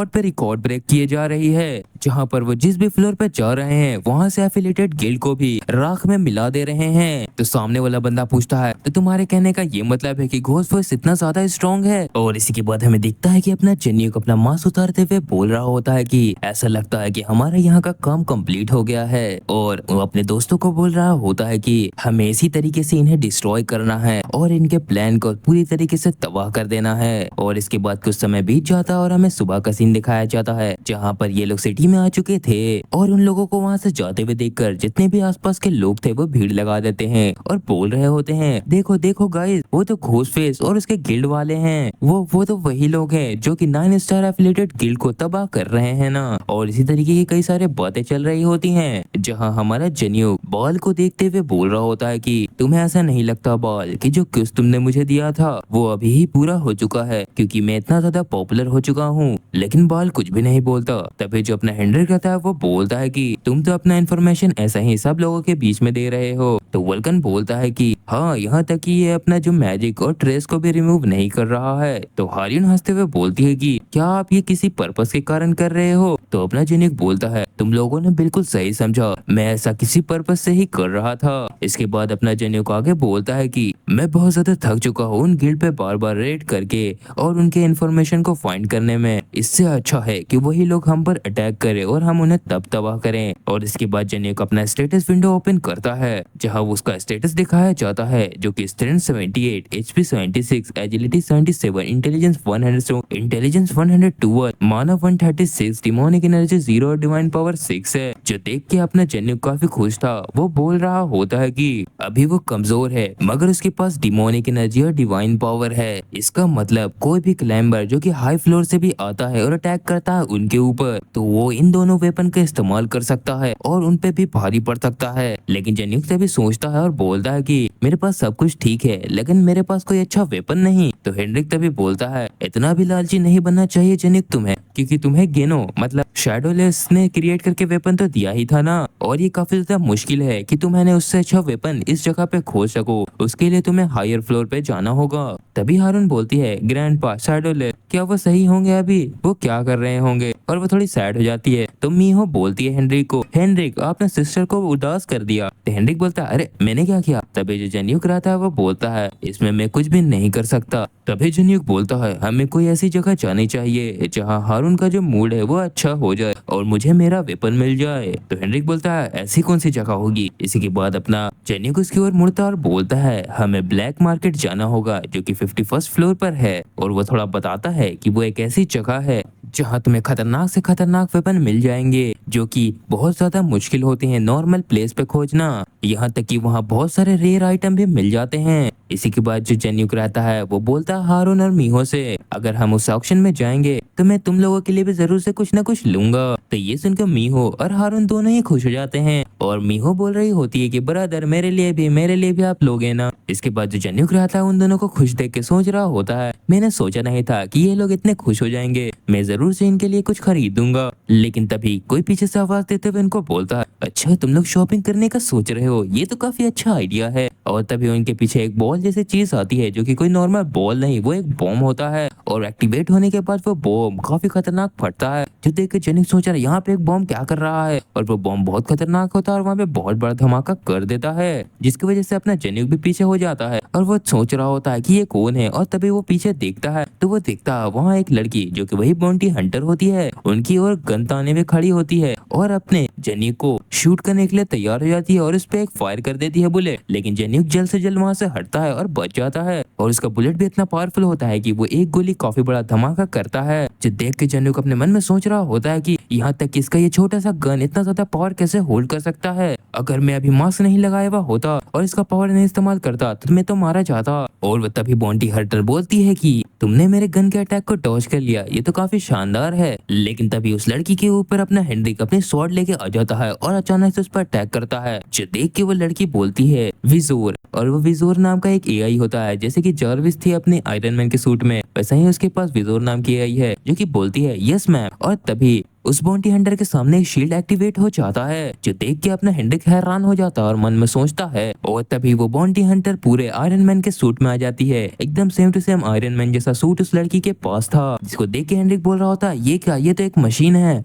पे रिकॉर्ड ब्रेक किए जा रही है। जहाँ पर वो जिस भी फ्लोर पे जा रहे हैं वहाँ से एफिलिएटेड गिल्ड को भी राख में मिला दे रहे हैं। तो सामने वाला बंदा पूछता है तो तुम्हारे कहने का ये मतलब है कि घोस्टफेस इतना ज्यादा स्ट्रॉन्ग है। और इसी के बाद हमें दिखता है कि अपना जेन्युक अपना मास्क उतारते हुए बोल रहा होता है कि ऐसा लगता है कि हमारे यहाँ का काम कंप्लीट हो गया है। और वो अपने दोस्तों को बोल रहा होता है कि हमें इसी तरीके से इन्हें डिस्ट्रॉय करना है और इनके प्लान को पूरी तरीके से तबाह कर देना है। और इसके बाद कुछ समय बीत जाता है और हमें सुबह का सीन दिखाया जाता है, जहाँ पर ये लोग सिटी में आ चुके थे और उन लोगों को वहाँ से जाते हुए देखकर जितने भी आसपास के लोग थे वो भीड़ लगा देते हैं और बोल रहे होते हैं देखो देखो गाइस, वो तो घोस्टफेस और उसके गिल्ड वाले हैं, वो तो वही लोग हैं जो कि 9 स्टार एफिलिएटेड गिल्ड को तबाह कर रहे हैं ना। और इसी तरीके की कई सारे बातें चल रही होती हैं, जहाँ हमारा जेन्युक बॉल को देखते हुए बोल रहा होता है कि तुम्हें ऐसा नहीं लगता बॉल कि जो क्विज तुमने मुझे दिया था वो अभी ही पूरा हो चुका है, क्योंकि मैं इतना ज्यादा पॉपुलर हो चुका हूँ। लेकिन बॉल कुछ भी नहीं बोलता। तभी जो अपना हेनरिक रहता है वो बोलता है कि तुम तो अपना इन्फॉर्मेशन ऐसा ही सब लोगों के बीच में दे रहे हो। तो वल्कन बोलता है कि हाँ, यहाँ तक कि ये अपना जो मैजिक और ट्रेस को भी रिमूव नहीं कर रहा है। तो हारियन हंसते हुए बोलती है कि क्या आप ये किसी पर्पस के कारण कर रहे हो। तो अपना जेनिक बोलता है तुम लोगों ने बिल्कुल सही समझा, मैं ऐसा किसी पर्पस से ही कर रहा था। इसके बाद अपना जेनिक आगे बोलता है कि मैं बहुत ज्यादा थक चुका हूँ उन गिल्ड पे बार बार रेड करके और उनके इन्फॉर्मेशन को फाइंड करने में। इससे अच्छा है कि वही लोग हम पर अटैक करें और हम उन्हें तब तबाह करें। और इसके बाद जेनिक अपना स्टेटस विंडो ओपन करता है, जहाँ उसका स्टेटस दिखाया जाता है, जो कि strength 78, HP 76, agility 77, intelligence 100, intelligence 102, माना 136, डिमोनिक एनर्जी 0 और डिवाइन पावर 6 है। जो देख के अपना जेन्युक काफी खुश था। वो बोल रहा होता है कि अभी वो कमजोर है मगर उसके पास डिमोनिक एनर्जी और डिवाइन पावर है। इसका मतलब कोई भी क्लाइंबर जो कि हाई फ्लोर से भी आता है और अटैक करता है उनके ऊपर, तो वो इन दोनों वेपन का इस्तेमाल कर सकता है और उन पे भी भारी पड़ सकता है। लेकिन जेन्युक तभी सोचता है और बोलता है कि मेरे पास सब कुछ ठीक है लेकिन मेरे पास कोई अच्छा वेपन नहीं। तो हेनरिक तभी बोलता है इतना भी लालची नहीं बनना चाहिए जेनिक तुम्हें, क्योंकि तुम्हें गेनो मतलब शैडोलेस ने क्रिएट करके वेपन तो दिया ही था ना, और ये काफी ज्यादा मुश्किल है कि तुम्हें उससे अच्छा वेपन इस जगह पे खोज सको। उसके लिए तुम्हें हायर फ्लोर पे जाना होगा। तभी हारून बोलती है ग्रैंडपा शैडोलेस, क्या वो सही होंगे अभी, वो क्या कर रहे होंगे। और वो थोड़ी सैड हो जाती है। तो मीहो बोलती है हेनरिक को, हेनरिक आपने सिस्टर को उदास कर दिया। तो हेनरिक बोलता है अरे मैंने क्या किया। तभी जो जेन्युक रहता है वो बोलता है इसमें मैं कुछ भी नहीं कर सकता। तभी जेन्युक बोलता है हमें कोई ऐसी जगह जानी चाहिए जहाँ हारून का जो मूड है वो अच्छा हो जाए और मुझे मेरा वेपन मिल जाए। तो हेनरिक बोलता है ऐसी कौन सी जगह होगी। इसी के बाद अपना जेन्युक उसकी ओर मुड़ता और बोलता है हमें ब्लैक मार्केट जाना होगा जो कि 51st फ्लोर पर है। और वो थोड़ा बताता है कि वो एक ऐसी जगह है जहाँ तुम्हें खतरनाक से खतरनाक वेपन मिल जाएंगे जो कि बहुत ज्यादा मुश्किल होते हैं नॉर्मल प्लेस पे खोजना। यहाँ तक कि वहाँ बहुत सारे रेयर आइटम भी मिल जाते हैं। इसी के बाद जो जेन्युक रहता है वो बोलता है हारून और मीहो से, अगर हम उस ऑक्शन में जाएंगे तो मैं तुम लोगों के लिए भी जरूर से कुछ ना कुछ लूंगा। तो ये सुनकर मीहो और हारून दोनों ही खुश हो जाते हैं और मीहो बोल रही होती है कि ब्रदर मेरे लिए भी आप लोगे ना। इसके बाद जो जेन्युक रहता है उन दोनों को खुश देख के सोच रहा होता है, मैंने सोचा नहीं था कि ये लोग इतने खुश हो जाएंगे, मैं जरूर से इनके लिए कुछ खरीदूंगा। लेकिन तभी कोई पीछे से आवाज देते हुए इनको बोलता है, अच्छा तुम लोग शॉपिंग करने का सोच रहे हो, ये तो काफी अच्छा आइडिया है। और तभी उनके पीछे एक बॉल जैसी चीज आती है जो कि कोई नॉर्मल बॉल नहीं, वो एक बॉम्ब होता है और एक्टिवेट होने के बाद वो बॉम्ब काफी खतरनाक फटता है। जो देख के जेनिक सोच रहा है यहाँ पे एक बॉम्ब क्या कर रहा है, और वो बॉम्ब बहुत खतरनाक होता है और वहाँ पे बहुत बड़ा धमाका कर देता है, जिसकी वजह से अपना जेनिक भी पीछे हो जाता है और वो सोच रहा होता है कि ये कौन है। और तभी वो पीछे देखता है तो वो देखता है वहाँ एक लड़की जो कि वही बाउंटी हंटर होती है, उनकी ओर गन ताने में खड़ी होती है और अपने जेनिक को शूट करने के लिए तैयार हो जाती है और उस पे एक फायर कर देती है बुलेट। लेकिन जेनिक जल्द से जल्द वहां से हटता है और बच जाता है और उसका बुलेट भी इतना पावरफुल होता है कि वो एक गोली काफी बड़ा धमाका करता है। जो देख के जेनिक अपने मन में सोच रहा होता है कि यहाँ तक कि इसका ये छोटा सा गन इतना ज्यादा पावर कैसे होल्ड कर सकता है, अगर मैं अभी मास्क नहीं लगाया हुआ होता और इसका पावर नहीं इस्तेमाल करता तो मैं तो मारा जाता। और वो तभी बॉन्टी हंटर बोलती है कि तुमने मेरे गन के अटैक को डॉज कर लिया, ये तो काफी शानदार है। लेकिन तभी उस लड़की के ऊपर अपना हेनरिक अपने स्वॉर्ड लेके आ जाता है और अचानक से उस पर अटैक करता है। जो देख के वो लड़की बोलती है विजोर, और वो विजोर नाम का एक एआई होता है, जैसे कि जर्विस थी अपने आयरन मैन के सूट में, वैसा ही उसके पास विजोर नाम की एआई है जो कि बोलती है यस मैम। और तभी उस बाउंटी हंटर के सामने एक शील्ड एक्टिवेट हो जाता है, जो देख के अपना हेनरिक हैरान हो जाता है और मन में सोचता है। और तभी वो बाउंटी हंटर पूरे आयरन मैन के सूट में आ जाती है, एकदम same to same Iron Man जैसा सूट उस लड़की के पास था, जिसको देख के हेनरिक बोल रहा होता है ये क्या, ये तो एक मशीन है।